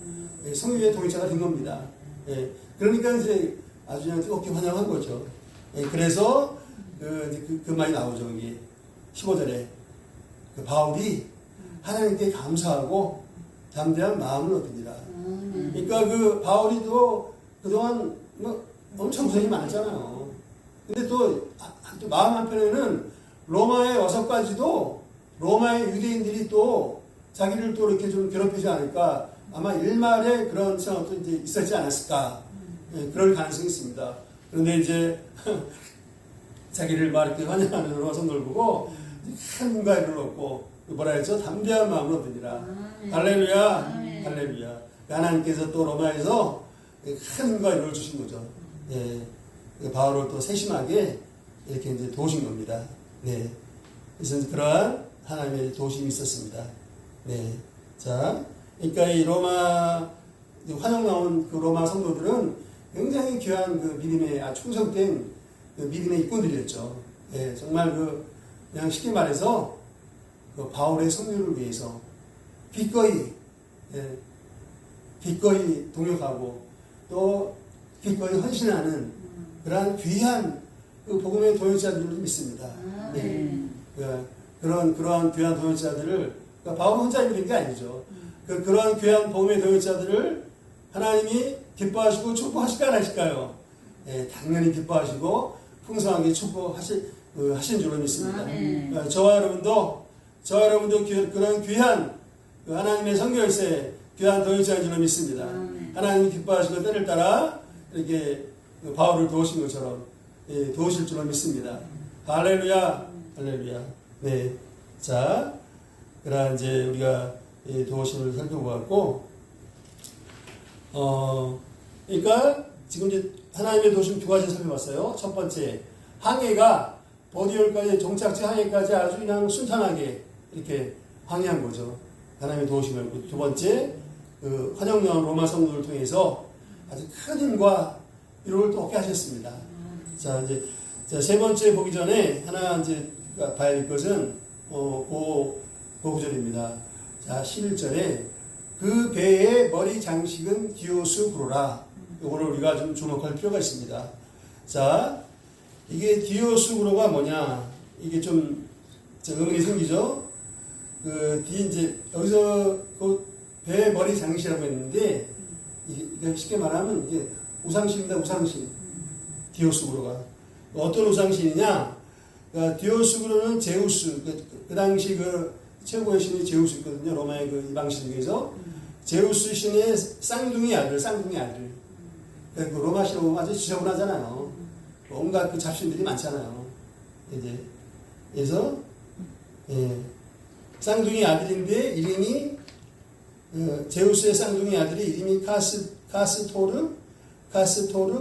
성교의 동역자가 된 겁니다. 예. 그러니까 이제 아주 그냥 뜨겁게 환영한 거죠. 예. 그래서 그 말이 나오죠. 여기 15절에 바울이 하나님께 감사하고 담대한 마음을 얻으니라. 그러니까 바울이도 그동안 엄청 고생이 많았잖아요. 근데 또 마음 한편에는 로마에 와서까지도 로마의 유대인들이 또 자기를 또 이렇게 좀 괴롭히지 않을까 아마 일말의 그런 생각도 이제 있었지 않았을까. 예, 그럴 가능성이 있습니다. 그런데 이제 자기를 막 이렇게 환영하는 로마 성도를 보고 큰 문가를 얻고 뭐라 했죠? 담대한 마음을 얻으니라. 할렐루야. 할렐루야. 하나님께서 또 로마에서 큰 문가를 주신 거죠. 예. 바울을 또 세심하게 이렇게 이제 도우신 겁니다. 네. 그래서 그러한 하나님의 도심이 있었습니다. 네. 자, 그러니까 이 로마, 환영 나온 그 로마 성도들은 굉장히 귀한 그 믿음의 충성된 그 믿음의 일꾼들이었죠. 예, 정말 그냥 쉽게 말해서 그 바울의 성료를 위해서 기꺼이, 예, 기꺼이 동역하고 또 기꺼이 헌신하는 그러한 귀한 그 복음의 동역자들을 믿습니다. 네. 그러한 귀한 동역자들을, 그러니까 바울 혼자 믿는 게 아니죠. 그러한 귀한 복음의 동역자들을 하나님이 기뻐하시고 축복하실까 안 하실까요? 예, 당연히 기뻐하시고 풍성하게 축복하신 줄로 믿습니다. 그러니까 저와 여러분도 그런 귀한 하나님의 성결세 귀한 동역자인 줄로 믿습니다. 하나님이 기뻐하시고 때를 따라 이렇게 바울을 도우신 것처럼 도우실 줄로 믿습니다. 할렐루야, 할렐루야. 네, 자, 그러한 이제 우리가 도우심을 살펴보았고, 그러니까 지금 이제 하나님의 도우심 두 가지 살펴봤어요. 첫 번째, 항해가 보디올까지 종착지 항해까지 아주 그냥 순탄하게 이렇게 항해한 거죠. 하나님의 도우심을. 두 번째, 그 환영여한 로마 성도를 통해서 아주 큰 힘과 위로를 또 얻게 하셨습니다. 자, 이제 세 번째 보기 전에 하나 이제 봐야 될 것은 그 구절입니다. 자, 11절에 그 배의 머리 장식은 디오스구로라. 이거를 우리가 좀 주목할 필요가 있습니다. 자, 이게 디오스구로가 뭐냐? 이게 좀 의문이 생기죠. 이제 여기서 그 배의 머리 장식이라고 했는데 이게 쉽게 말하면 이게 우상신입니다. 우상신. 디오스구로가 어떤 우상신이냐? 그러니까 디오스구로는 제우스. 그 당시 그 최고의 신이 제우스 있거든요. 로마의 그 이방신 중에서 제우스 신의 쌍둥이 아들. 그 로마 신은 아주 지저분하잖아요. 온갖 그 잡신들이 많잖아요. 이제 그래서 쌍둥이 아들인데 이름이 제우스의 쌍둥이 아들이 이름이 카스토르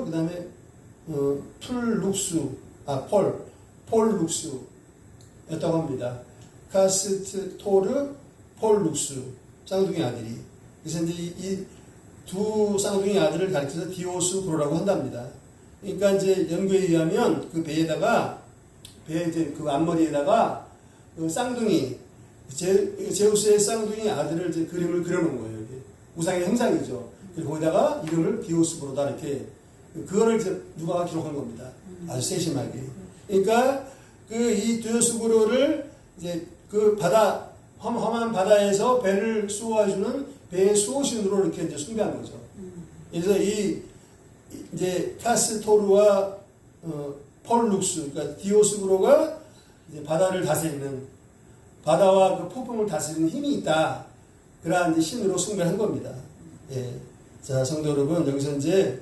그다음에 폴룩스였다고 합니다. 카스토르 폴룩스 쌍둥이 아들이. 그래서 이제 이 두 쌍둥이 아들을 가리켜서 디오스구로라고 한답니다. 그러니까 이제 연구에 의하면 그 배에다가 이제 그 앞머리에다가 그 쌍둥이 제우스의 쌍둥이 아들을 이제 그림을 그려놓은 거예요. 이게 우상의 형상이죠. 그리고 거기다가 이름을 디오스구로다 이렇게 그거를 이제 누가 기록한 겁니다. 아주 세심하게. 그러니까 이 디오스구로를 이제 그 험한 바다에서 배를 수호해주는 배의 수호신으로 이렇게 이제 숭배한 거죠. 그래서 이제 카스토르와 폴룩스, 그러니까 디오스구로가 이제 바다를 다스리는, 바다와 그 폭풍을 다스리는 힘이 있다. 그러한 이제 신으로 숭배한 겁니다. 예. 자, 성도 여러분, 여기서 이제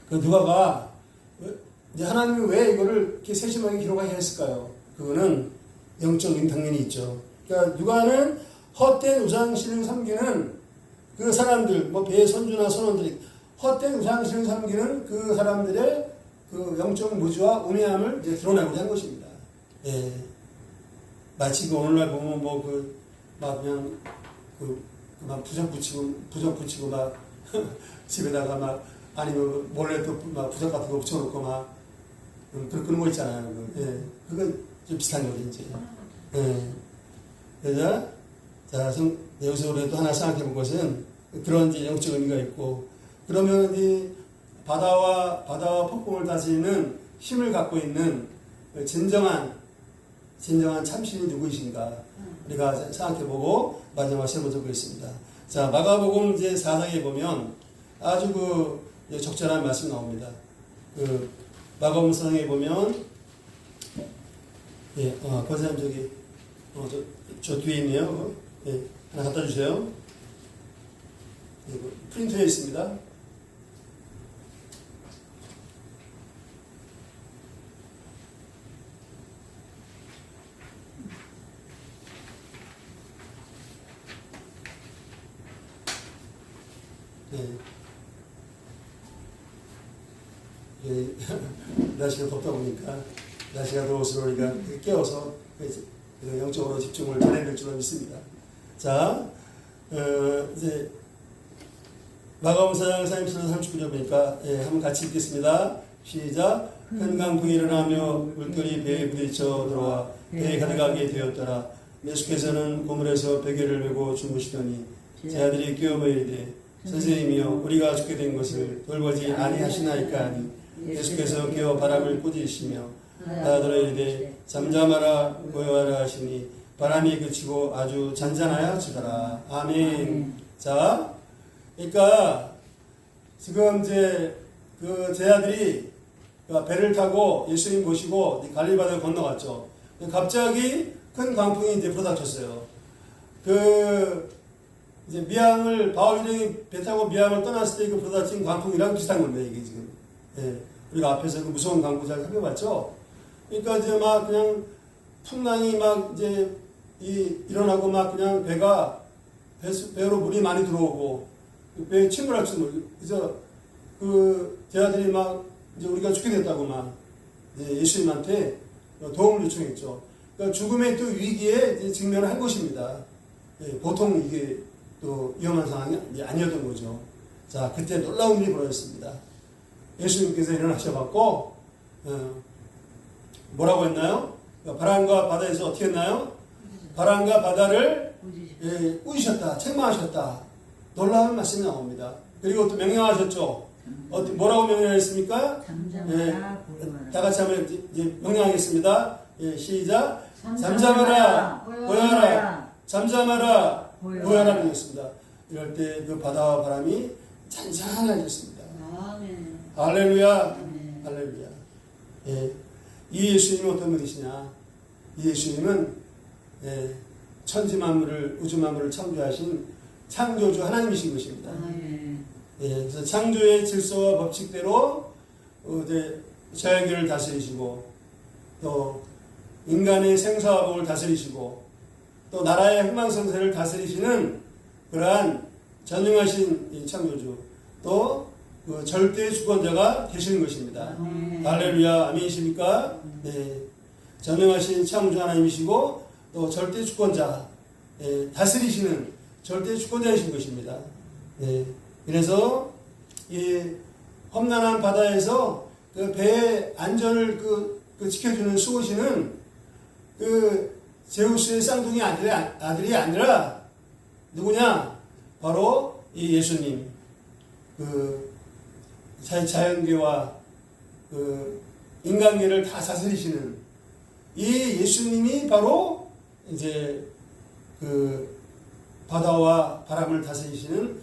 그 누가가 이제 하나님이 왜 이거를 이렇게 세심하게 기록하게 했을까요? 그거는 영적인 당연히 있죠. 그러니까 누가는 헛된 우상신을 섬기는 그 사람들, 배의 선주나 선원들이 헛된 우상신을 섬기는 그 사람들의 그 영적 무지와 우매함을 이제 드러내고자 한 것입니다. 예. 마치 그 오늘날 보면 막 부적 붙이고 막 집에다가 막 아니면 몰래 또 막 부적 같은 거 붙여놓고 막 그런 거 있잖아요. 예. 그건 좀 비슷한 거죠, 이제. 예. 그래서, 자, 여기서 우리가 또 하나 생각해 본 것은 그런 이제 영적 의미가 있고, 그러면 이 바다와 폭풍을 다스리는 힘을 갖고 있는 진정한 참신이 누구이신가? 우리가 생각해 보고 마지막 세번째 보겠습니다. 자, 마가복음 이제 4장에 보면 아주 적절한 말씀 나옵니다. 마가복음 4장에 보면, 예, 권사님 저 뒤에 있네요. 예, 하나 갖다 주세요. 프린트에 있습니다. 네. 예, 날씨가 덥다 보니까 날씨가 더워서 우리가 깨워서 영적으로 집중을 잘해낼 줄로 믿습니다. 자, 이제 마가복음 4장 37절 39절 보니까 한번 같이 읽겠습니다. 시작. 큰 강풍이 일어나며 물결이 배에 부딪혀 들어와 배에 가득하게 되었더라. 예수께서는 고물에서 베개를 메고 주무시더니 제 아들이 깨어버 이르되 선생님이여 우리가 죽게 된 것을 돌보지 아니하시나이까 하니 예수께서 깨어 바람을 꾸짖으시며 아들아 이르되 잠잠하라 고요하라 하시니 바람이 그치고 아주 잔잔하여지더라. 아멘. 자, 그러니까 지금 이제 그 제 아들이 배를 타고 예수님 모시고 갈릴리 바다를 건너갔죠. 갑자기 큰 강풍이 이제 불어닥쳤어요. 이제 미항을 바울이 배 타고 미항을 떠났을 때 그 불어닥친 강풍이랑 비슷한 건데 이게 지금 우리가 앞에서 그 무서운 강풍 잘 살펴봤죠. 그러니까 이제 막 그냥 풍랑이 막 이제 일어나고 막 그냥 배로 물이 많이 들어오고 배에 침몰할 수 있는 그래서 제 아들이 막 이제 우리가 죽게 됐다고 막 예수님한테 도움을 요청했죠. 그러니까 죽음의 또 위기에 직면을 한 것입니다. 보통 이게 또 위험한 상황이 아니었던 거죠. 자, 그때 놀라운 일이 벌어졌습니다. 예수님께서 일어나셔갖고 뭐라고 했나요? 바람과 바다에서 어떻게 했나요? 바람과 바다를 꾸짖으셨다, 책망하셨다. 놀라운 말씀이 나옵니다. 그리고 또 명령하셨죠. 뭐라고 명령했습니까? 다 같이 한번 이제 명령하겠습니다. 시작. 잠잠하라, 고요하라. 잠잠하라, 고요하라 명령했습니다. 이럴 때 그 바다와 바람이 잔잔해졌습니다. 할렐루야, 할렐루야. 이 예수님은 어떤 분이시냐? 이 예수님은 천지 만물을 우주 만물을 창조하신 창조주 하나님이신 것입니다. 그래서 창조의 질서와 법칙대로 자연계를 다스리시고 또 인간의 생사화복을 다스리시고 또 나라의 흥망성쇠를 다스리시는 그러한 전능하신 창조주 또 그 절대 주권자가 되시는 것입니다. 할렐루야, 아멘이십니까? 네, 전능하신 창조주 하나님이시고 또 절대 주권자, 다스리시는 절대 주권자이신 것입니다. 네, 그래서 이 험난한 바다에서 그 배의 안전을 지켜주는 수호신은 제우스의 쌍둥이 아들이 아니라 누구냐? 바로 이 예수님. 자연계와 인간계를 다 다스리시는 이 예수님이 바로 이제 바다와 바람을 다스리시는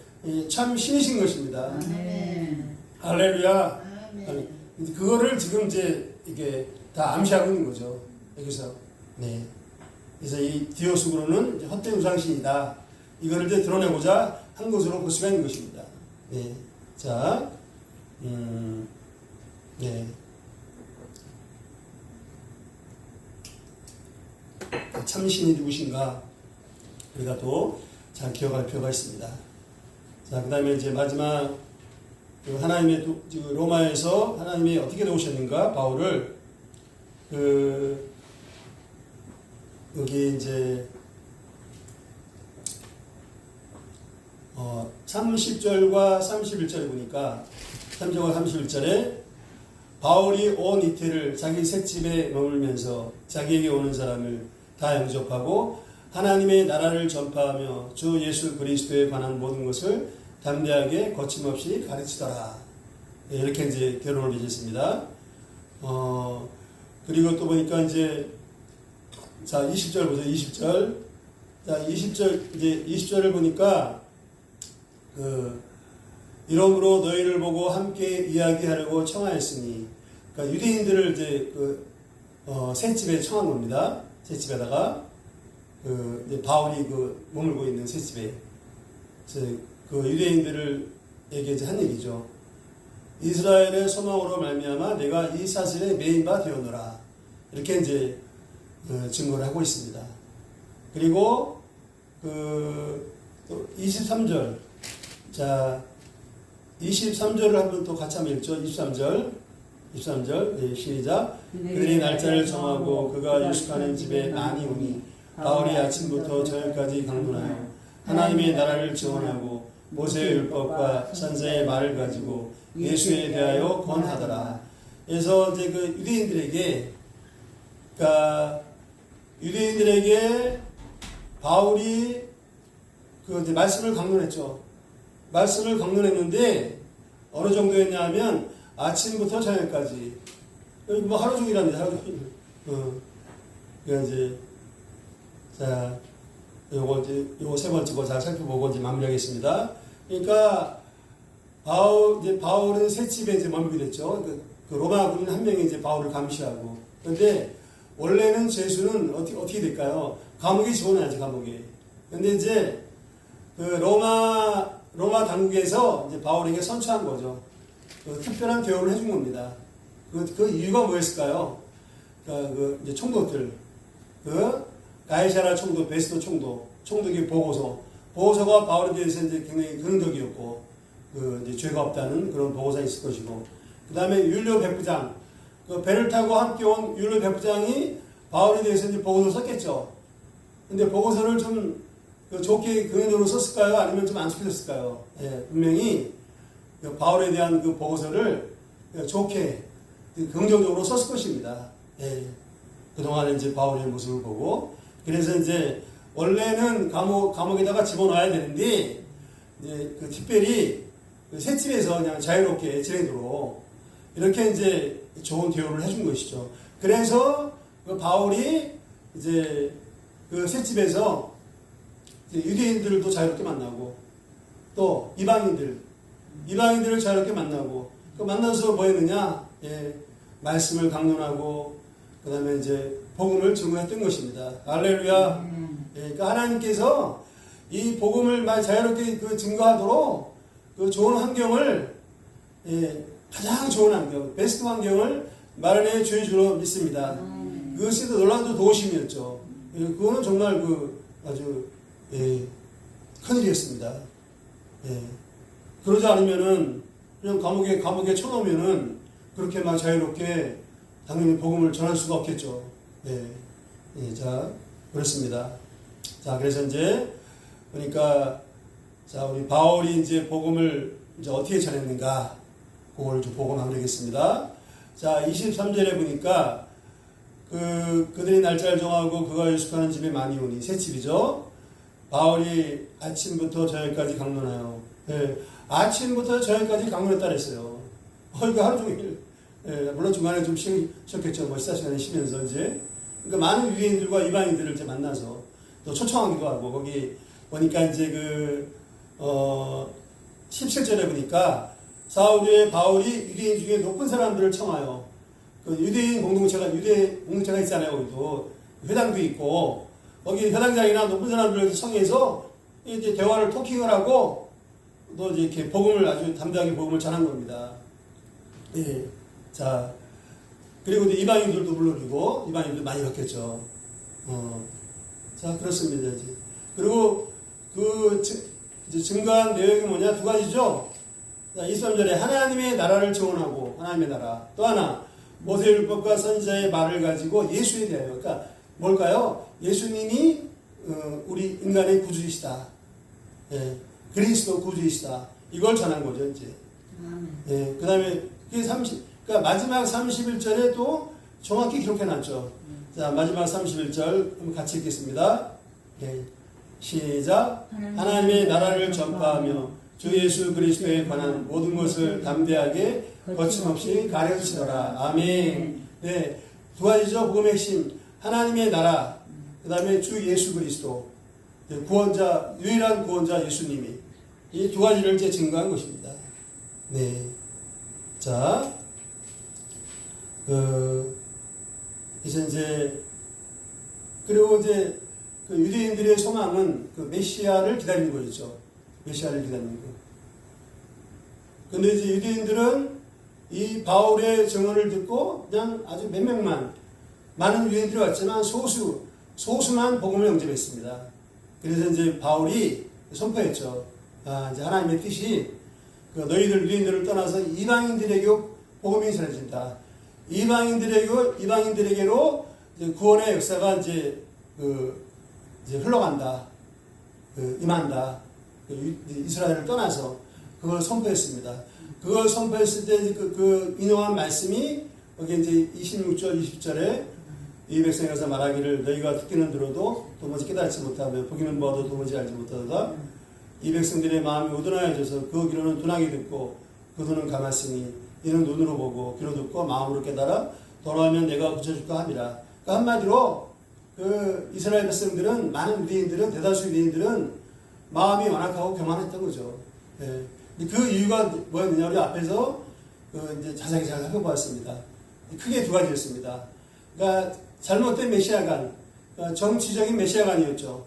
참 신이신 것입니다. 아멘. 할렐루야. 아멘. 그거를 지금 이제 이게 다 암시하고 있는 거죠. 여기서. 네. 그래서 이 디오스그로는 헛된 우상신이다. 이거를 이제 드러내고자 한 것으로 볼 수가 있는 것입니다. 네. 자, 네. 참신이 누구신가? 우리가 또 잘 기억할 필요가 있습니다. 자, 그 다음에 이제 마지막, 하나님의, 로마에서 하나님이 어떻게 도우셨는가? 바울을, 여기 이제, 30절과 31절에 보니까, 30절과 31절에 바울이 온 이태를 자기 셋집에 머물면서 자기에게 오는 사람을 다 영접하고 하나님의 나라를 전파하며 주 예수 그리스도에 관한 모든 것을 담대하게 거침없이 가르치더라. 이렇게 이제 결론을 맺었습니다. 그리고 또 보니까 이제 자 20절 보세요. 20절. 자 20절을 보니까 이러므로 너희를 보고 함께 이야기하려고 청하였으니, 그러니까 유대인들을 이제 셋집에 청한 겁니다. 셋집에다가 이제 바울이 머물고 있는 셋집에 유대인들에게 이제 한 얘기죠. 이스라엘의 소망으로 말미암아 내가 이 사실에 매인 바 되었노라. 이렇게 이제 증거를 하고 있습니다. 그리고 또 23절. 자, 23절을 한번 또 같이 한번 읽죠. 23절. 23절. 네, 시작. 그들이 날짜를 정하고 그가 유숙하는 집에 많이 오니 바울이 아침부터 저녁까지 강론하여 하나님의 나라를 증언하고 모세의 율법과 선지자의 말을 가지고 예수에 대하여 권하더라. 그래서 이제 그 유대인들에게 바울이 그 이제 말씀을 강론했죠. 말씀을 강론했는데 어느 정도였냐면 아침부터 저녁까지 뭐 하루 종일합니다. 하루 종일. 그러니까 이제 자 요거 세 번째 거 잘 살펴보고 이제 마무리하겠습니다. 그러니까 바울은 새 집에 이제 머물게 됐죠. 그 로마 군인 한 명이 이제 바울을 감시하고. 그런데 원래는 죄수는 어떻게 될까요? 감옥에 집어넣어야지, 감옥에. 근데 이제 그 로마 당국에서 이제 바울에게 선처한 거죠. 그 특별한 대우를 해준 겁니다. 그 이유가 뭐였을까요? 이제 총독들, 가이사라 총독, 베스도 총독의 보고서가 바울에 대해서 이제 굉장히 긍정적이었고, 이제 죄가 없다는 그런 보고서가 있을 것이고, 그 다음에 율료 백부장, 배를 타고 함께 온 율료 백부장이 바울에 대해서 이제 보고서를 썼겠죠. 근데 보고서를 좀 좋게 긍정적으로 썼을까요? 아니면 좀 안 좋게 썼을까요? 예, 분명히 바울에 대한 그 보고서를 좋게 긍정적으로 썼을 것입니다. 예, 그동안 이제 바울의 모습을 보고, 그래서 이제 원래는 감옥에다가 집어넣어야 되는데, 이제 특별히 셋집에서 그냥 자유롭게 지내도록 이렇게 이제 좋은 대우를 해준 것이죠. 그래서 바울이 이제 셋집에서 유대인들도 자유롭게 만나고, 또 이방인들을 자유롭게 만나고, 만나서 뭐 했느냐? 예, 말씀을 강론하고, 그 다음에 이제 복음을 증거했던 것입니다. 할렐루야. 예, 그러니까 하나님께서 이 복음을 자유롭게 증거하도록 좋은 환경을, 예, 가장 좋은 환경, 베스트 환경을 마련해 주신 줄로 믿습니다. 그것이 놀라운 도우심이었죠. 예, 그거는 정말 아주, 예, 큰일이었습니다. 예. 그러지 않으면은, 그냥 감옥에 쳐놓으면은, 그렇게 자유롭게 당연히 복음을 전할 수가 없겠죠. 예. 예, 자, 그렇습니다. 자, 그래서 이제, 그러니까, 자, 우리 바울이 이제 복음을 이제 어떻게 전했는가, 그걸 좀 보고 마무리하겠습니다. 자, 23절에 보니까, 그들이 날짜를 정하고 그가 유숙하는 집에 많이 오니, 새 집이죠. 바울이 아침부터 저녁까지 강론하여, 예, 아침부터 저녁까지 강론했다 그랬어요. 이거 하루 종일, 예, 물론 중간에 좀 쉬었겠죠. 뭐 시사시간에 쉬면서 이제. 그러니까 많은 유대인들과 이방인들을 이제 만나서 또 초청하기도 하고, 거기 보니까 이제 17절에 보니까 바울이 유대인 중에 높은 사람들을 청하여, 유대 공동체가 있잖아요. 거기도 회당도 있고, 거기 회당장이나 높은 사람들을 청해서 이제 대화를 토킹을 하고, 또 이제 이렇게 아주 담대하게 복음을 전한 겁니다. 예. 자, 그리고 이제 이방인들도 물론이고, 이방인들 많이 갔겠죠. 자, 그렇습니다. 이제. 그리고 이제 증거한 내용이 뭐냐? 두 가지죠. 자, 23절에 하나님의 나라를 증언하고, 하나님의 나라. 또 하나, 모세 율법과 선지자의 말을 가지고 예수에 대하여. 그러니까 뭘까요? 예수님이 우리 인간의 구주이시다. 예, 그리스도 구주이시다. 이걸 전한 거죠, 이제. 예, 그 다음에 그러니까 마지막 31절에 또 정확히 기록해놨죠. 자, 마지막 31절 한번 같이 읽겠습니다. 예, 시작. 하나님의 나라를 전파하며 주 예수 그리스도에 관한 모든 것을 담대하게 거침없이 가르치더라. 아멘. 네, 두 가지죠. 복음의 핵심. 하나님의 나라, 그 다음에 주 예수 그리스도, 유일한 구원자 예수님이 이 두 가지를 이제 증거한 것입니다. 네. 자, 그리고 이제 유대인들의 소망은 메시아를 기다리는 거였죠. 메시아를 기다리는 거. 근데 이제 유대인들은 이 바울의 증언을 듣고 그냥 아주 몇 명만, 많은 유대인들이 왔지만 소수만 복음을 영접했습니다. 그래서 이제 바울이 선포했죠. 이제 하나님의 뜻이 너희들 유대인들을 떠나서 이방인들에게 복음이 전해진다. 이방인들에게로 이제 구원의 역사가 이제 이제 흘러간다. 임한다. 이스라엘을 떠나서 그걸 선포했습니다. 그걸 선포했을 때 인용한 말씀이 여기 이제 26절, 20절에 이 백성에 가서 말하기를 너희가 듣기는 들어도 도무지 깨닫지 못하며 보기는 보아도 도무지 알지 못하다가 이 백성들의 마음이 우둔하여져서 그 귀로는 둔하게 듣고 그 눈은 감았으니 이는 눈으로 보고 귀로 듣고 마음으로 깨달아 돌아오면 내가 고쳐줄까 함이라. 그러니까 한마디로 이스라엘 백성들은 많은 유대인들은 대다수 유대인들은 마음이 완악하고 교만했던 거죠. 예. 그 이유가 뭐였느냐 우리 앞에서 이제 자세히 잘 살펴보았습니다. 크게 두 가지였습니다. 그러니까 잘못된 메시아관, 그러니까 정치적인 메시아관이었죠.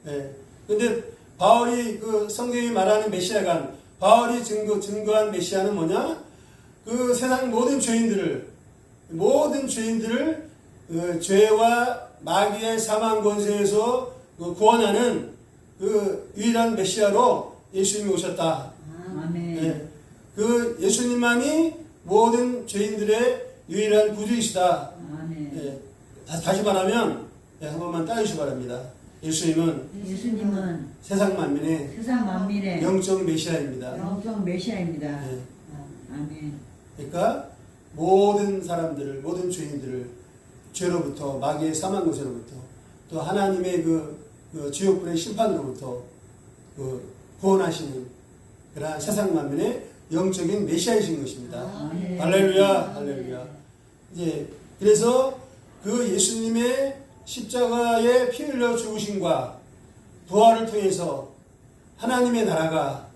예. 근데 바울이 성경이 말하는 메시아관, 바울이 증거한 메시아는 뭐냐? 세상 모든 죄인들을 죄와 마귀의 사망 권세에서 구원하는 유일한 메시아로 예수님이 오셨다. 아멘. 예. 예수님만이 모든 죄인들의 유일한 구주이시다. 아멘. 예. 다시 말하면 한 번만 따르시기 바랍니다. 예수님은 세상 영적 만민의 영적 메시아입니다. 메시아입니다. 예. 아멘. 그러니까 모든 사람들을, 모든 죄인들을 죄로부터, 마귀의 사망 권세로부터, 또 하나님의 지옥불의 심판으로부터 구원하시는 그러한 세상 만민의 영적인 메시아이신 것입니다. 아멘. 할렐루야, 할렐루야. 이제 그래서 예수님의 십자가에 피 흘려 죽으심과 부활을 통해서 하나님의 나라가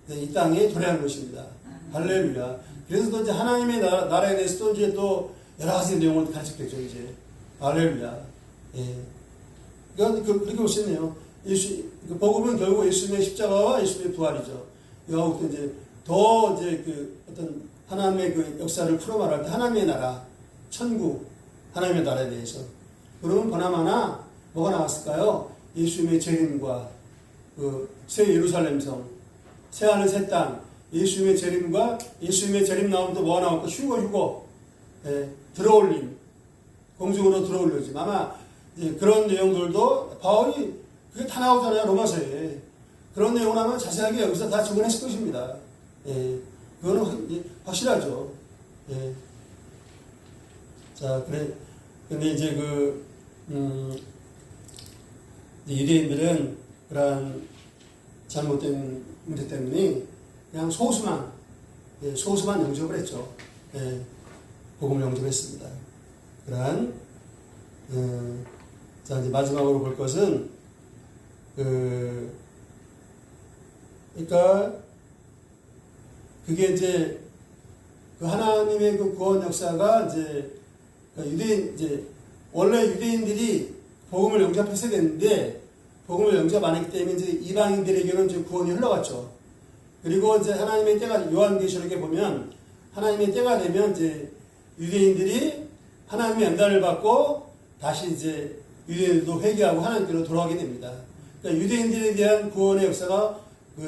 이 땅에 도래한 것입니다. 할렐루야. 그래서 또 이제 하나님의 나라에 대해서 또 이제 또 여러 가지 내용을 가르쳤겠죠, 이제. 할렐루야. 예. 그렇게 보시네요. 복음은 결국 예수님의 십자가와 예수님의 부활이죠. 이거 이제 더 이제 어떤 하나님의 역사를 풀어 말할 때 하나님의 나라, 천국, 하나님의 나라에 대해서. 그러면 보나마나 뭐가 나왔을까요? 예수님의 재림과 새 예루살렘성, 새 하늘 새 땅, 예수님의 재림과 예수님의 재림 나오면 또 뭐가 나올까? 휴거, 예, 들어올림, 공중으로 들어올려짐. 아마 그런 내용들도 바울이 그게 다 나오잖아요, 로마서에. 그런 내용을 하면 자세하게 여기서 다 증언했을 것입니다. 예, 그거는 확실하죠. 예. 자, 근데 이제 유대인들은 그러한 잘못된 문제 때문에 그냥 소수만 영접을 했죠. 예, 복음을 영접했습니다. 그러한, 자, 이제 마지막으로 볼 것은, 그러니까, 그게 이제, 하나님의 구원 역사가 원래 유대인들이 복음을 영접했어야 됐는데, 복음을 영접 안 했기 때문에 이제 이방인들에게는 이제 구원이 흘러갔죠. 그리고 이제 하나님의 때가, 요한계시록에 보면, 하나님의 때가 되면 이제 유대인들이 하나님의 연단을 받고, 다시 이제 유대인들도 회개하고 하나님께로 돌아가게 됩니다. 그러니까 유대인들에 대한 구원의 역사가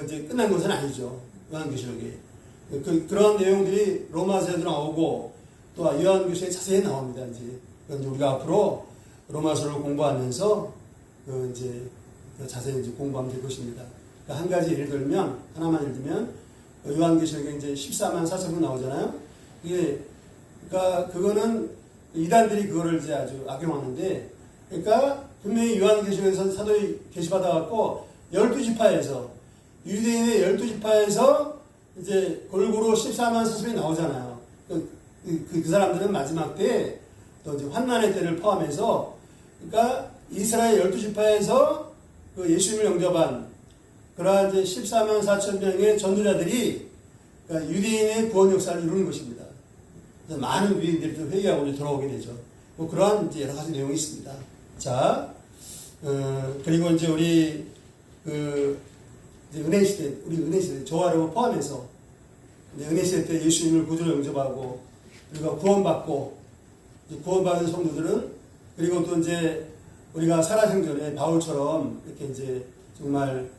이제 끝난 것은 아니죠. 요한계시록에. 그런 내용들이 로마서에도 나오고, 또 요한계시록에 자세히 나옵니다. 이제 우리가 앞으로 로마서를 공부하면서 이제 자세히 이제 공부하면 될 것입니다. 그러니까 한 가지 예를 들면, 하나만 예를 들면, 요한계시록에 이제 14만 4천명 나오잖아요. 그러니까 그거는 이단들이 그거를 이제 아주 악용하는데, 그러니까 분명히 요한계시록에서 사도에 계시받아갖고 12지파에서, 유대인의 12지파에서 이제 골고루 14만 4천명이 나오잖아요. 그 사람들은 마지막 때에 또 이제 환난의 때를 포함해서, 그러니까 이스라엘 12지파에서 예수님을 영접한 그러한 이제 14만 4천 명의 전도자들이 그러니까 유대인의 구원 역사를 이루는 것입니다. 많은 유대인들이 회개하고 이제 돌아오게 되죠. 뭐 그러한 이제 여러 가지 내용이 있습니다. 자, 그리고 이제 우리 이제 은혜 시대, 저와를 포함해서 은혜 시대 때 예수님을 구주로 영접하고 우리가 구원받은 성도들은, 그리고 또 이제 우리가 살아생전에 바울처럼 이렇게 이제 정말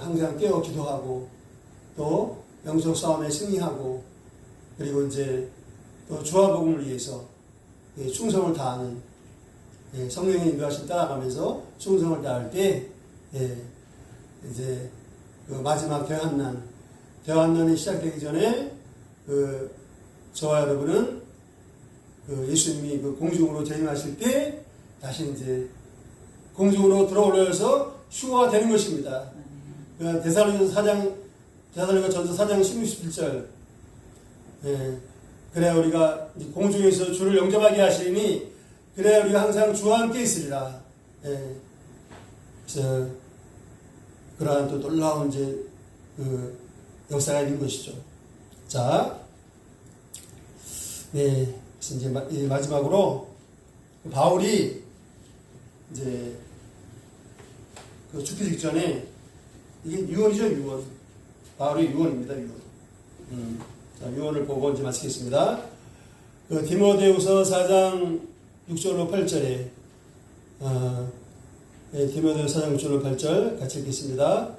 항상 깨어 기도하고 또 영적 싸움에 승리하고 그리고 이제 또 주와 복음을 위해서 충성을 다하는 성령의 인도하심 따라가면서 충성을 다할 때 이제 그 마지막 대환난이 시작되기 전에 저와 여러분은 예수님이 공중으로 재림하실 때 다시 이제 공중으로 들어올려서 휴거가 되는 것입니다. 데살로니가 전서 4장 16-17절. 그래야 우리가 공중에서 주를 영접하게 하시니 그래야 우리가 항상 주와 함께 있으리라. 그래서 그러한 또 놀라운 이제 역사가 있는 것이죠. 자, 그래서 이제 마지막으로 바울이 이제 죽기 직전에 이게 유언이죠, 유언. 바울이 유언입니다, 유언. 자, 유언을 보고 이제 마치겠습니다. 디모데후서 4장 6절로 8절에 디모데후서 4장 6절로 8절 같이 읽겠습니다.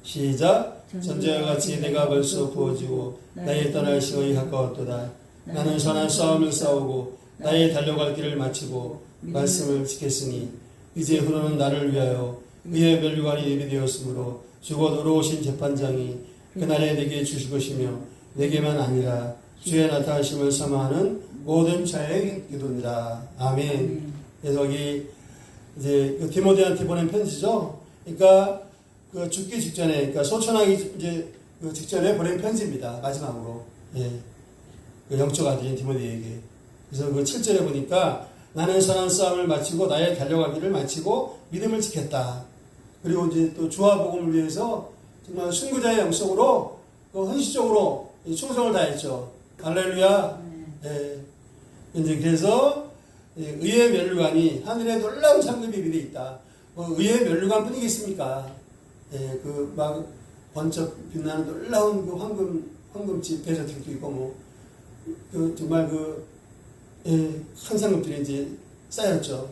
시작. 전제와 같이 내가 벌써 부어지고 나의 떠날 시간이 가까웠도다. 나는 선한 싸움을 싸우고 나의 달려갈 길을 마치고 말씀을 지켰으니 이제 후로는 나를 위하여 의의 면류관이 예비되었으므로 죽어 돌아오신 재판장이 그날에 내게 주실 것이며 내게만 아니라 주의 나타나심을 사모하는 모든 자의 기도입니다. 아멘. 그래서 여기 이제 디모데한테 보낸 편지죠. 그러니까 죽기 직전에, 그러니까 소천하기 이제 직전에 보낸 편지입니다. 마지막으로. 영적 아들인 디모데에게. 그래서 7절에 보니까 나는 선한 싸움을 마치고 나의 달려가기를 마치고 믿음을 지켰다. 그리고 이제 또 주와 복음을 위해서 정말 순교자의 영성으로 헌신적으로 충성을 다했죠. 할렐루야. 이제 그래서 의의 면류관이 하늘에 놀라운 상급이 예비되어 있다. 의의 면류관 뿐이겠습니까? 막 번쩍 빛나는 놀라운 황금집 대저택도 있고 정말 큰 상급들이 이제 쌓였죠.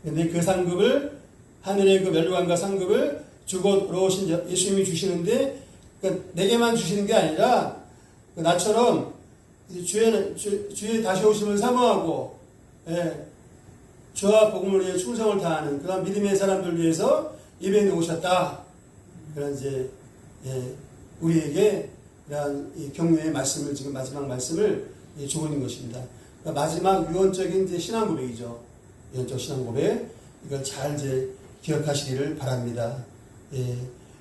근데 그 상급을 하늘의 면류관과 상급을 주고 돌아오신 예수님이 주시는데 내게만 주시는 게 아니라 나처럼 주의 다시 오심을 사모하고 주와 복음을 위해 충성을 다하는 그런 믿음의 사람들 위해서 예배에 오셨다. 그런 이제 우리에게 그런 격려의 말씀을 지금 마지막 말씀을 주고 있는 것입니다. 그러니까 마지막 유언적인 이제 신앙 고백이죠. 유언적 신앙 고백. 이걸 잘 이제 기억하시기를 바랍니다.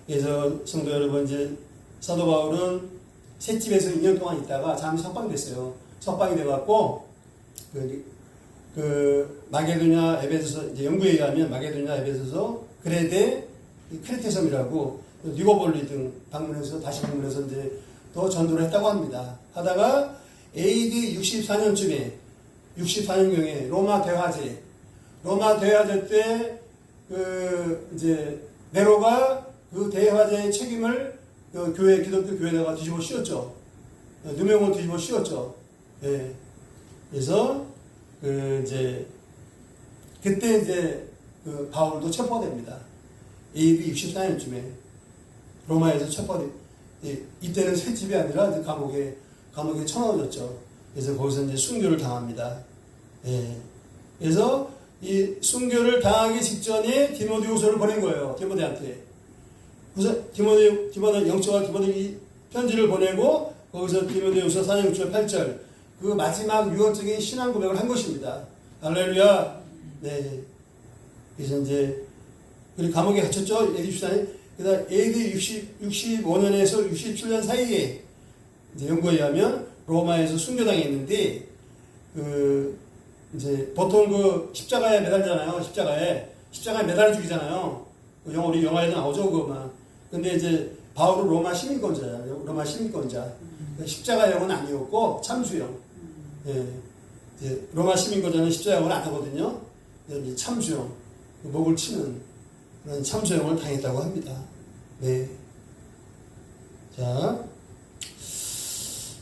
그래서 성도 여러분, 이제 사도 바울은 셋집에서 2년 동안 있다가 잠시 석방됐어요. 석방이 돼갖고 마게도냐 에베소서 이제 연구에 의하면 마게도냐 에베소서 그레데 크레테섬이라고 니고볼리 등 방문해서 다시 방문해서 이제 또 전도를 했다고 합니다. 하다가 AD 64년쯤에 64년경에 로마 대화제 때 이제 네로가 그 대화제의 책임을 기독교 교회에다가 뒤집어 씌웠죠. 누명을 뒤집어 씌웠죠. 그래서 그때 이제 바울도 체포됩니다. AD 64년쯤에 로마에서 체포돼. 이때는 새 집이 아니라 감옥에 쳐넣어졌죠. 그래서 거기서 이제 순교를 당합니다. 그래서 이 순교를 당하기 직전에 디모데후서를 보낸 거예요. 디모데한테. 그래서 디모데 영적과 디모데 편지를 보내고 거기서 디모데후서 4장 6절 8절 그 마지막 유언적인 신앙 고백을 한 것입니다. 할렐루야. 네. 그래서 이제 그리고 감옥에 갇혔죠. AD 64년. 그다음 AD 65년에서 67년 사이에 이제 연구에 의하면 로마에서 순교당했는데 이제 보통 십자가에 매달잖아요. 십자가에 매달려 죽이잖아요. 우리 영화에도 나오죠, 그거만. 근데 이제 바울은 로마 시민권자예요. 로마 시민권자. 십자가형은 아니었고 참수형. 이제 로마 시민권자는 십자가형을 안 하거든요. 이제 참수형, 목을 치는 그런 참수형을 당했다고 합니다. 네. 자,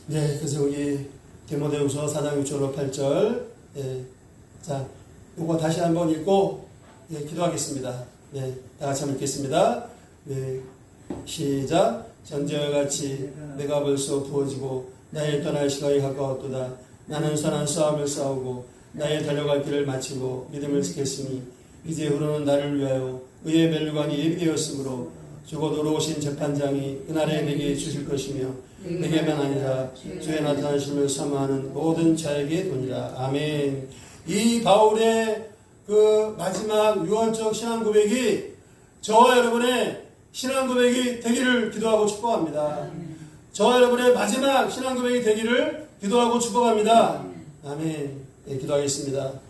네, 그래서 여기 디모데후서 4장 6절로 8절. 자, 이거 다시 한번 읽고 기도하겠습니다. 네, 다 같이 한번 읽겠습니다. 네, 시작. 전제와 같이 내가 벌써 부어지고 나의 떠날 시간이 가까웠도다. 나는 선한 싸움을 싸우고 나의 달려갈 길을 마치고 믿음을 지켰으니 이제 후로는 나를 위하여 의의 멸류관이 예비되었으므로 죽어도로 오신 재판장이 그날에 내게 주실 것이며 내게만 아니라 주의 나타나심을 사모하는 모든 자에게 도니라. 아멘. 이 바울의 그 마지막 유언적 신앙 고백이 저와 여러분의 신앙 고백이 되기를 기도하고 축복합니다. 저와 여러분의 마지막 신앙 고백이 되기를 기도하고 축복합니다. 아멘. 네, 기도하겠습니다.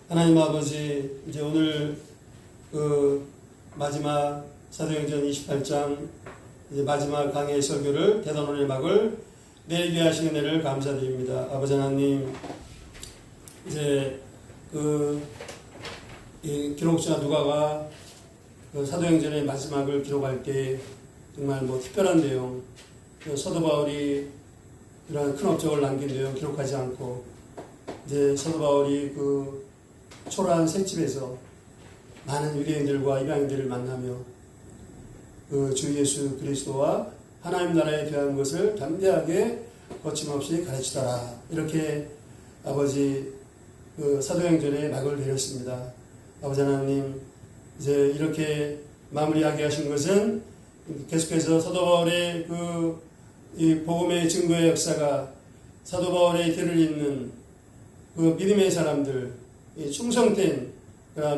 하나님 아버지, 이제 오늘 그 마지막 사도행전 28장 이제 마지막 강의 설교를 대단원의 막을 내게 하신 은혜를 감사드립니다. 아버지 하나님, 이제 이 기록자 누가가 그 사도행전의 마지막을 기록할 때 정말 뭐 특별한 내용, 그 사도 바울이 이런 큰 업적을 남긴 내용 기록하지 않고 이제 사도 바울이 그 초라한 셋집에서 많은 유대인들과 이방인들을 만나며 그 주 예수 그리스도와 하나님 나라에 대한 것을 담대하게 거침없이 가르치더라. 이렇게 아버지 그 사도행전에 막을 내렸습니다. 아버지 하나님, 이제 이렇게 마무리하게 하신 것은 계속해서 사도 바울의 이 복음의 증거의 역사가 사도 바울의 길을 잇는 그 믿음의 사람들, 이 충성된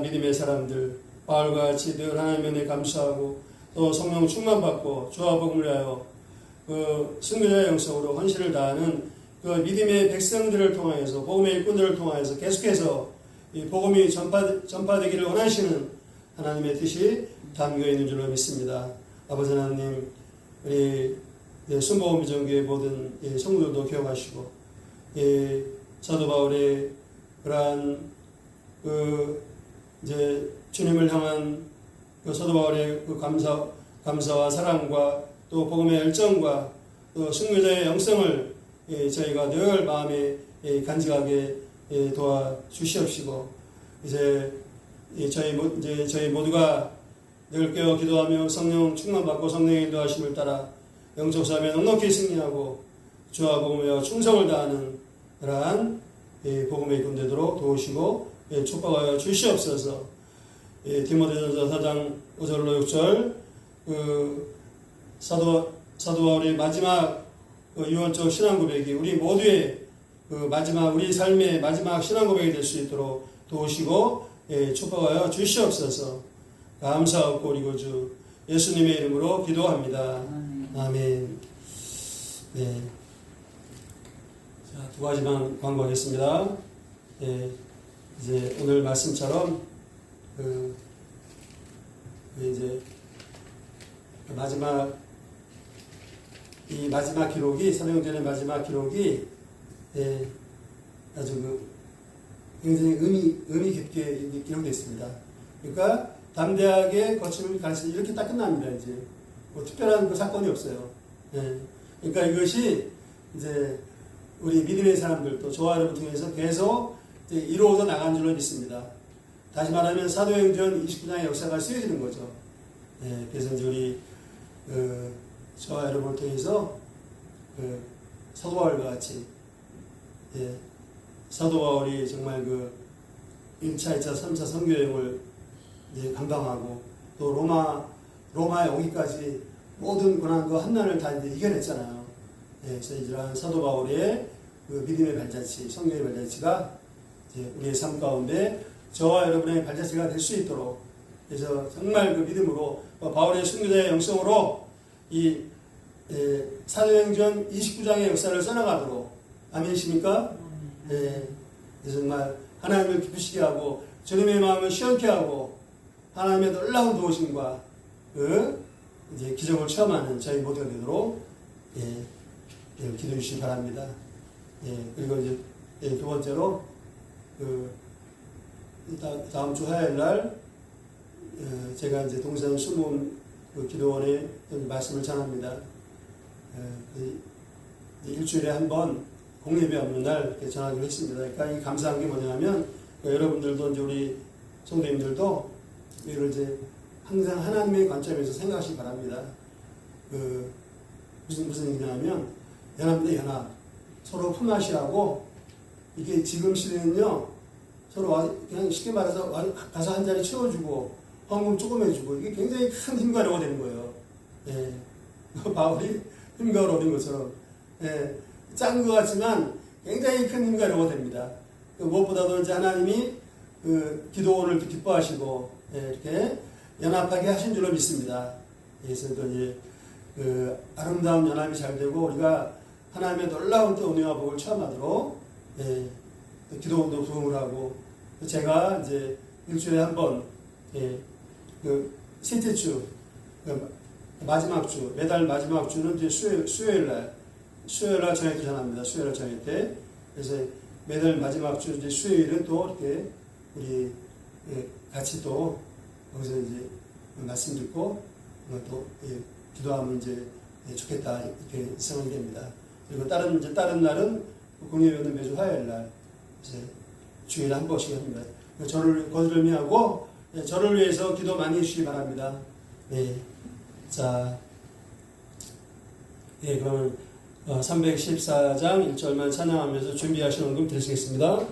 믿음의 사람들, 바울과 같이 늘 하나님의 은혜에 감사하고 또 성령 충만받고 주와 복음을 위하여 그 승리자의 영성으로 헌신을 다하는 그 믿음의 백성들을 통하여서 복음의 일꾼들을 통하여서 계속해서 이 복음이 전파되기를 원하시는 하나님의 뜻이 담겨 있는 줄로 믿습니다. 아버지 하나님, 우리 순복음 비전교회 모든 성도들도 기억하시고 사도 바울의 그러한 이제 주님을 향한 그 사도 바울의 그 감사와 사랑과 또 복음의 열정과 또 승리자의 영성을 저희가 늘 마음에 간직하게 도와 주시옵시고 이제 저희 모두가 늘 깨어 기도하며 성령 충만받고 성령의 인도하심을 따라 영적 삶에 넉넉히 승리하고 주와 복음에 충성을 다하는 그러한 복음의 군 되도록 도우시고 축복하여 주시옵소서. 디모데전서 4장 5절로 6절 사도 바울의 마지막 유언적 신앙 고백이 우리 모두의 마지막 우리 삶의 마지막 신앙 고백이 될 수 있도록 도우시고 축복하여 주시옵소서. 감사하고 우리 구주 예수님의 이름으로 기도합니다. 아멘. 네. 자, 두 가지만 광고하겠습니다. 이제 오늘 말씀처럼 이제 이 마지막 기록이 사도행전의 마지막 기록이 아주 굉장히 의미 깊게 기록되어 있습니다. 그러니까 담대하게 거침을 가르치는 이렇게 딱 끝납니다. 이제 뭐 특별한 사건이 없어요. 그러니까 이것이 이제 우리 믿음의 사람들도 저와 여러분 통해서 계속 이제 이루어져 나간 줄로 믿습니다. 다시 말하면 사도행전 29장의 역사가 쓰여지는 거죠. 그래서 이제 우리 저와 여러분을 통해서 사도 바울과 같이 사도 바울이 정말 1차, 2차, 3차 선교여행을 감당하고 또 로마에 오기까지 모든 고난과 환난을 다 이겨냈잖아요. 그래서 이러한 사도 바울의 믿음의 발자취, 성령의 발자취가 우리의 삶 가운데 저와 여러분의 발자취가 될 수 있도록 그래서 정말 그 믿음으로 바울의 순교자의 영성으로 이 사도행전 29장의 역사를 써나가도록 아멘이십니까? 그래서 정말 하나님을 기쁘시게 하고 주님의 마음을 시원케 하고 하나님의 놀라운 도우심과 이제 기적을 체험하는 저희 모두가 되도록 기도해 주시기 바랍니다. 그리고 이제 두 번째로 다음 주 화요일 날 제가 이제 동산 수문 기도원에 말씀을 전합니다. 일주일에 한 번 공예배 없는 날 전하기로 했습니다. 그러니까 이 감사한 게 뭐냐면 여러분들도 이제 우리 성도님들도 이걸 이제 항상 하나님의 관점에서 생각하시기 바랍니다. 무슨 얘기냐면 연합 대 연합. 서로 품앗이하고 이게 지금 시대는요 서로 그냥 쉽게 말해서 가서 한 자리 채워주고 헌금 조금 해주고 이게 굉장히 큰 힘과 력이 되는 거예요. 예. 바울이 힘과 얻은 것처럼 예. 작은 것 같지만 굉장히 큰 힘과 력이 됩니다. 무엇보다도 이제 하나님이 그 기도원을 기뻐하시고 예. 이렇게 연합하게 하신 줄로 믿습니다. 그래서 또 이제 그 아름다운 연합이 잘 되고 우리가 하나님의 놀라운 또 은혜와 복을 체험하도록 예, 기도원도 부흥을 하고 제가 이제 일주일에 한 번 예, 그 셋째 주 그 마지막 주 매달 마지막 주는 이제 수요일 날 저녁 때 전합니다. 수요일 날 저녁 때 그래서 매달 마지막 주 이제 수요일은 또 이렇게 우리 예, 같이 또 거기서 이제 말씀 듣고 또 예, 기도하면 이제 예, 좋겠다 이렇게 생각이 됩니다. 그리고 다른 날은 공예회는 매주 화요일 날 이제 주일에 한 번씩 합니다. 저를 거듭하고 저를 위해서 기도 많이 해주시기 바랍니다. 네, 자, 예, 그러면 314장 1절만 찬양하면서 준비하시는 금 드리시겠습니다.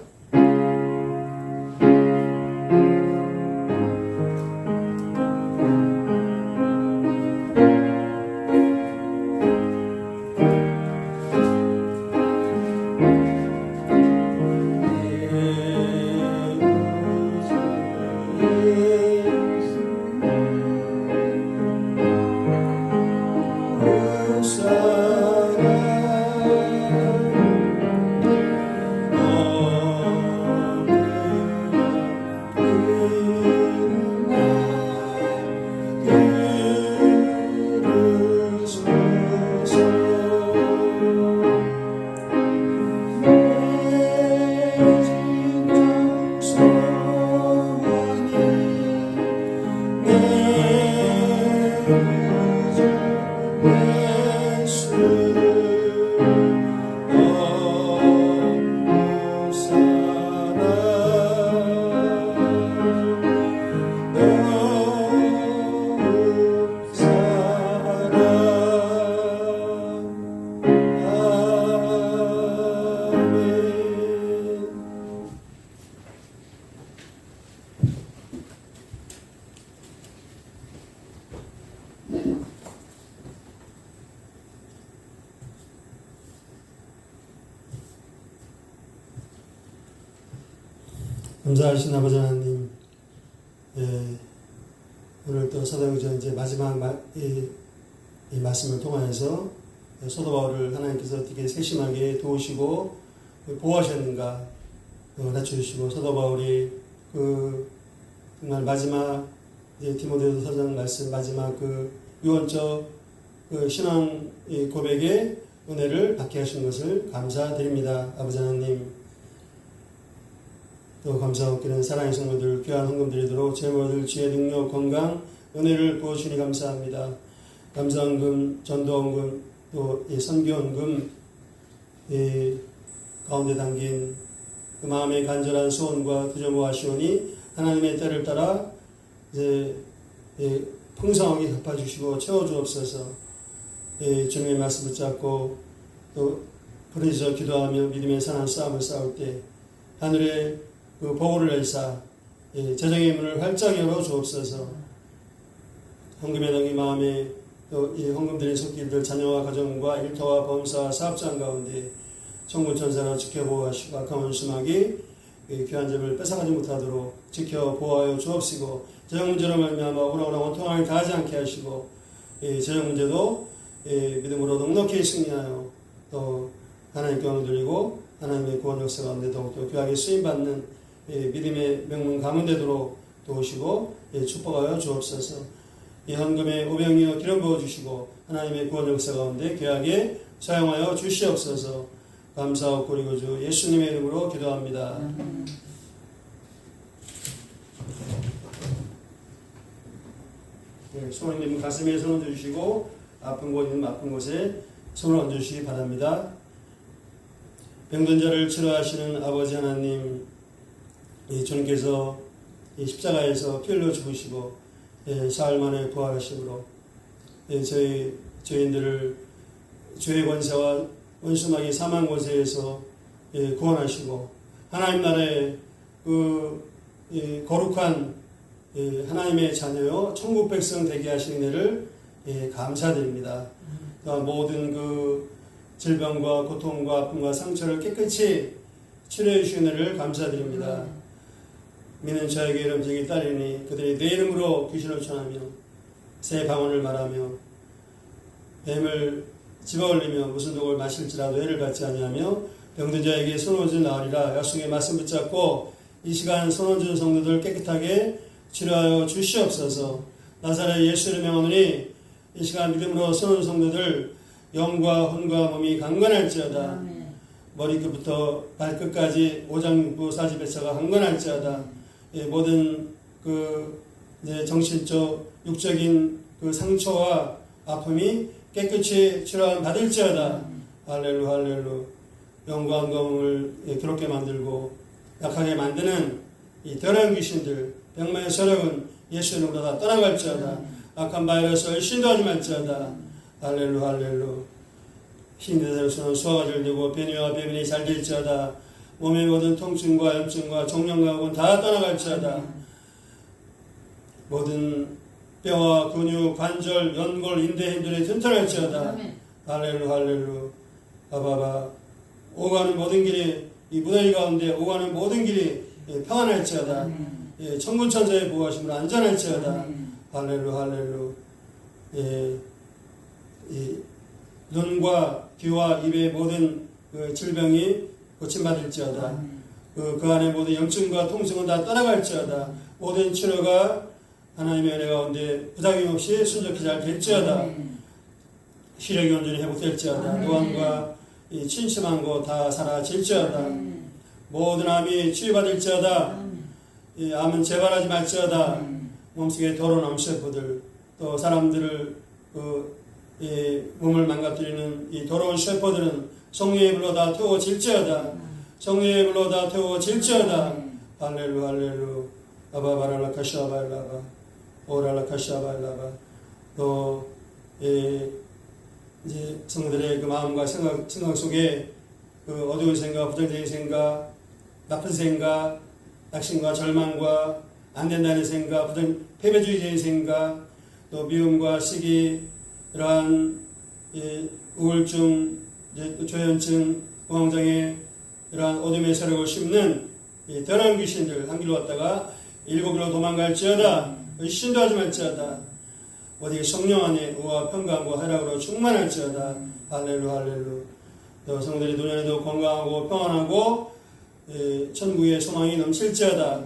감사하신 아버지 하나님, 예, 오늘 또 사도행전 이제 마지막 이 말씀을 통하여서 사도 바울을 하나님께서 어떻게 세심하게 도우시고 보호하셨는가 낮춰주시고 사도 바울이 그 정말 마지막 디모데후서 4장 말씀 마지막 그 유언적 그 신앙 고백의 은혜를 받게 하신 것을 감사드립니다. 아버지 하나님. 또 감사하기는 사랑의 성도들 귀한 헌금 드리도록 제모들 지혜 능력 건강 은혜를 부어주시니 감사합니다. 감사헌금 전도헌금 또 선교헌금 가운데 담긴 그 마음의 간절한 소원과 두려움과 아쉬움이 하나님의 때를 따라 이제 풍성하게 갚아주시고 채워주옵소서. 주님의 말씀 붙잡고 또 부르짖어 기도하며 믿음의 선한 싸움을 싸울 때 하늘의 그 보호를 내사 재정의 문을 활짝 열어 주옵소서. 헌금의 덩이 마음에 또 이 헌금 드린 손길들 자녀와 가정과 일터와 범사와 사업장 가운데 천군천사로 지켜보호하시고 악한 원수막이 귀한 점을 뺏어가지 못하도록 지켜보호하여 주옵시고 재정 문제로 말미암아 억울하거나 원통함을 다하지 않게 하시고 재정 문제도 믿음으로 넉넉히 승리하여 또 하나님께 영광을 돌리고 하나님의 구원 역사 가운데 더욱더 귀하게 쓰임받는 믿음의 명문 가문되도록 도우시고 축복하여 주옵소서. 이 헌금에 오병이어 기름 부어주시고 하나님의 구원 역사 가운데 귀하게 사용하여 주시옵소서. 감사하고 그리고 주 예수님의 이름으로 기도합니다. 손을 있는 가슴에 손을 얹어주시고 아픈 곳 있는 아픈 곳에 손을 얹어주시기 바랍니다. 병든 자를 치료하시는 아버지 하나님, 주님께서 십자가에서 피 흘려 죽으시고 사흘 만에 부활하심으로 저희 죄인들을 죄의 권세와 원수마귀 사망 권세에서 구원하시고 하나님 나라의 그 거룩한 하나님의 자녀요 천국 백성 되게 하시는 일을 감사드립니다. 모든 그 질병과 고통과 아픔과 상처를 깨끗이 치료해 주시는 일을 감사드립니다. 믿는 저에게 이름 저에게 따르니 그들이 내 이름으로 귀신을 쫓아내며 새 방언을 말하며 뱀을 집어올리며 무슨 독을 마실지라도 해를 받지 아니하며 병든 자에게 손원준 나으리라. 약속의 말씀 붙잡고 이 시간 손원준 성도들 깨끗하게 치료하여 주시옵소서. 나사렛 예수를 명하노니 이 시간 믿음으로 손원 성도들 영과 혼과 몸이 강건할지어다. 머리끝부터 발끝까지 오장육부 사지배차가 강건할지어다. 모든 그 정신적 육적인 그 상처와 아픔이 깨끗이 치료함 받을지어다. 할렐루 할렐루. 영광 검을 괴롭게 만들고 약하게 만드는 이 더러운 귀신들 병마의 세력은 예수 이름으로 다 떠나갈지어다. 악한 바이러스를 신도하지 말지어다. 할렐루 할렐루. 힘들어서는 소화가 잘 되고 변이와 배변이 잘 될지어다. 몸의 모든 통증과 염증과 종양과학은 다 떠나갈지어다. 모든 뼈와 근육, 관절, 연골, 인대 힘들이 튼튼할지어다. 할렐루 할렐루. 아바바. 오가는 모든 길이 이 무더위 가운데 오가는 모든 길이 평안할지어다. 천군천사의 보호하심으로 안전할지어다. 할렐루 할렐루. 눈과 귀와 입의 모든 그 질병이 고침받을지어다. 그 안에 모든 염증과 통증은 다 떠나갈지어다. 모든 치료가 하나님의 은혜 가운데 부작용 없이 순적히 잘 될지어다. 시력이 온전히 회복될지어다. 노안과 이 침침한 거 다 사라질지어다. 모든 암이 치유받을지어다. 이 암은 재발하지 말지어다. 몸속에 더러운 암세포들 또 사람들을 이 몸을 망가뜨리는 이 더러운 쇠포들은 성령의 불로 다 태워질지어다. 성령의 불로 다 태워질지어다. 할렐루 할렐루. 아바바랄라카샤바일라바 오랄라카샤바일라바. 또 이제 성도들의 그 마음과 생각 속에 그 어두운 생각, 부정적인 생각, 나쁜 생각, 낙심과 절망과 안 된다는 생각, 패배주의적인 생각, 또 미움과 시기, 이러한 우울증, 조현증, 공황장애, 이러한 어둠의 세력을 씹는 이 더러운 귀신들 한 길로 왔다가 7길로 도망갈지어다. 신도하지 말지어다. 어디 성령 안에 우와 평강과 활약으로 충만할지어다. 할렐루 할렐루. 또 성도들이 노년에도 건강하고 평안하고 천국의 소망이 넘칠지어다.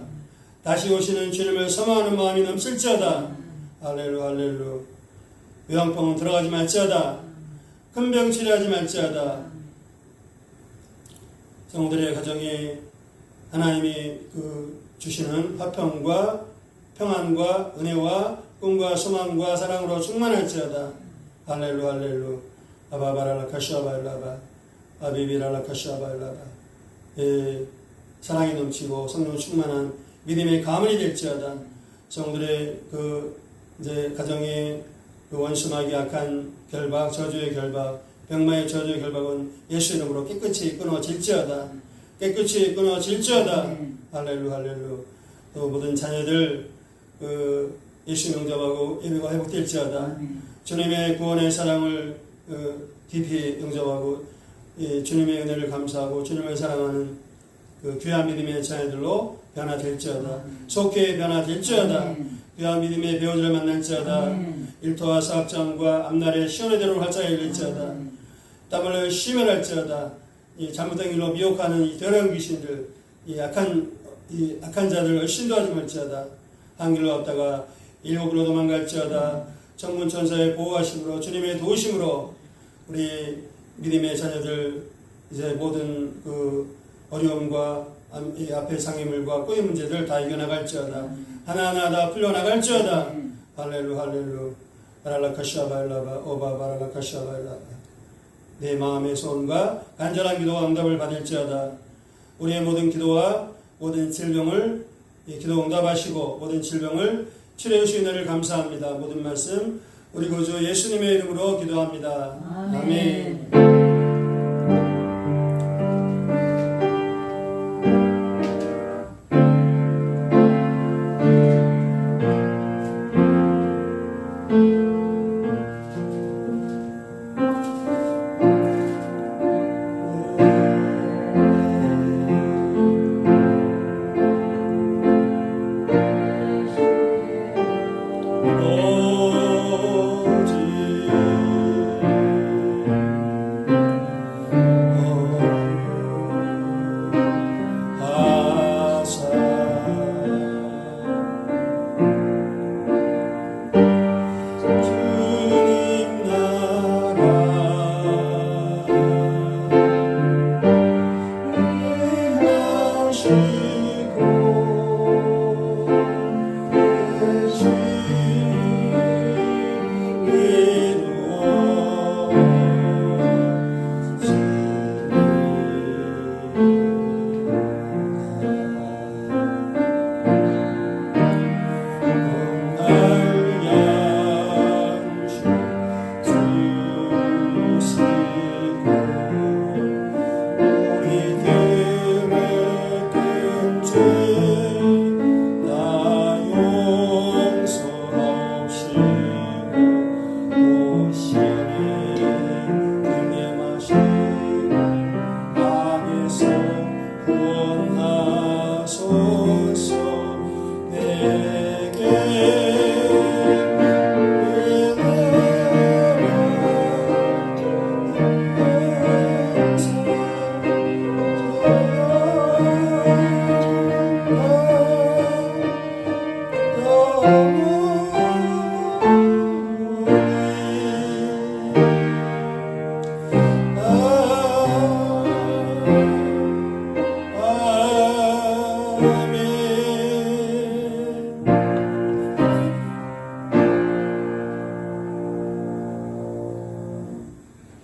다시 오시는 주님을 소망하는 마음이 넘칠지어다. 할렐루 할렐루. 요양병원 들어가지 말지어다. 큰 병 치료하지 말지어다. 성도들의 가정에 하나님이 주시는 화평과 평안과 은혜와 꿈과 소망과 사랑으로 충만할지어다. 할렐루 할렐루. 아바바랄라 카시아바일라바 아비비랄라 카시아바일라바. 사랑이 넘치고 성령 충만한 믿음의 가문이 될지어다. 성도들의 이제 가정에 원수마귀 악한 결박, 저주의 결박, 병마의 저주의 결박은 예수 이름으로 깨끗이 끊어질지어다. 깨끗이 끊어질지어다. 할렐루 할렐루. 또 모든 자녀들 예수 영접하고 예배가 회복될지어다. 주님의 구원의 사랑을 깊이 영접하고 주님의 은혜를 감사하고 주님을 사랑하는 귀한 믿음의 자녀들로 변화될지어다. 속히 변화될지어다. 귀한 믿음의 배우자를 만날지어다. 일터와 사업장과 앞날의 시온의 대로 활짝 열릴지어다. 땀을 심혈할지어다. 이 잘못된 길로 미혹하는 이 더러운 귀신들, 이 악한 자들을 신도하지 말지어다. 한 길로 왔다가 7길로 도망갈지어다. 천군천사의 보호하심으로 주님의 도우심으로 우리 믿음의 자녀들 이제 모든 어려움과 이 앞의 상해물과 꼬인 문제들 다 이겨나갈지어다. 하나하나 다 풀려나갈지어다. 할렐루 할렐루. 바랄라카시아바일라바 오바바랄라카시아바일라바. 내 마음의 소원과 간절한 기도와 응답을 받을지어다. 우리의 모든 기도와 모든 질병을 기도 응답하시고 모든 질병을 치료해 주신 은혜를 감사합니다. 모든 말씀 우리 구주 예수님의 이름으로 기도합니다. 아멘.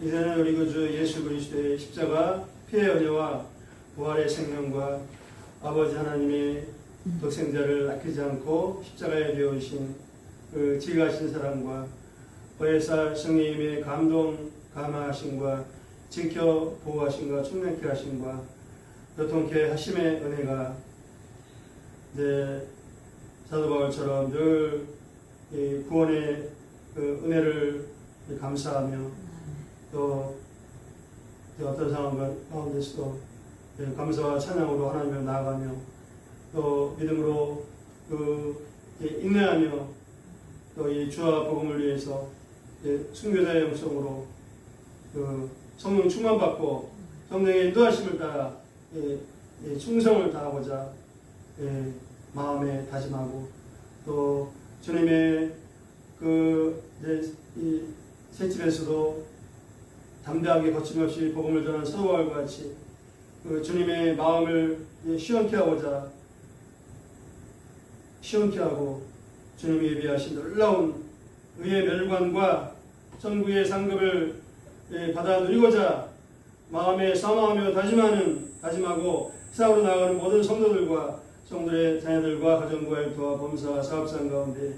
이제는 우리 구주 예수 그리스도의 십자가 피의 은혜와 부활의 생명과 아버지 하나님의 독생자를 아끼지 않고 십자가에 되어오신 그 지혜하신 사랑과 보혜사 성령님의 감동 감화하심과 지켜 보호하심과 충만케 하심과 교통케 하심의 은혜가 이제 사도 바울처럼 늘 이 구원의 그 은혜를 감사하며 또 어떤 상황 가운데서도 감사와 찬양으로 하나님을 나아가며 또 믿음으로 그 인내하며 또 이 주와 복음을 위해서 순교자의 영성으로 그 성령 충만받고 성령의 인도하심을 따라 충성을 다하고자 마음에 다짐하고 또 주님의 그 이 새집에서도 담대하게 거침없이 복음을 전하는 사도 바울과 같이 그 주님의 마음을 시원케 하고자 시원케 하고 주님이 예비하신 놀라운 의의 멸관과 천국의 상급을 받아 누리고자 마음에 사모하며 다짐하고 싸우러 나가는 모든 성도들과 성도의 자녀들과 가정과 일터와 범사와 사업상 가운데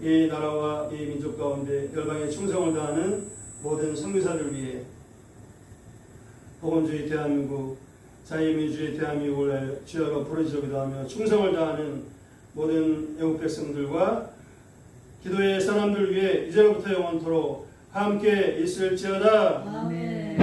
이 나라와 이 민족 가운데 열방에 충성을 다하는 모든 선교사들 위해 복음주의 대한민국 자유민주주의 대한민국을 주여로 부르짖기도 하며 충성을 다하는 모든 애국 백성들과 기도의 사람들 위해 이제로부터 영원토록 함께 있을지어다. 아멘.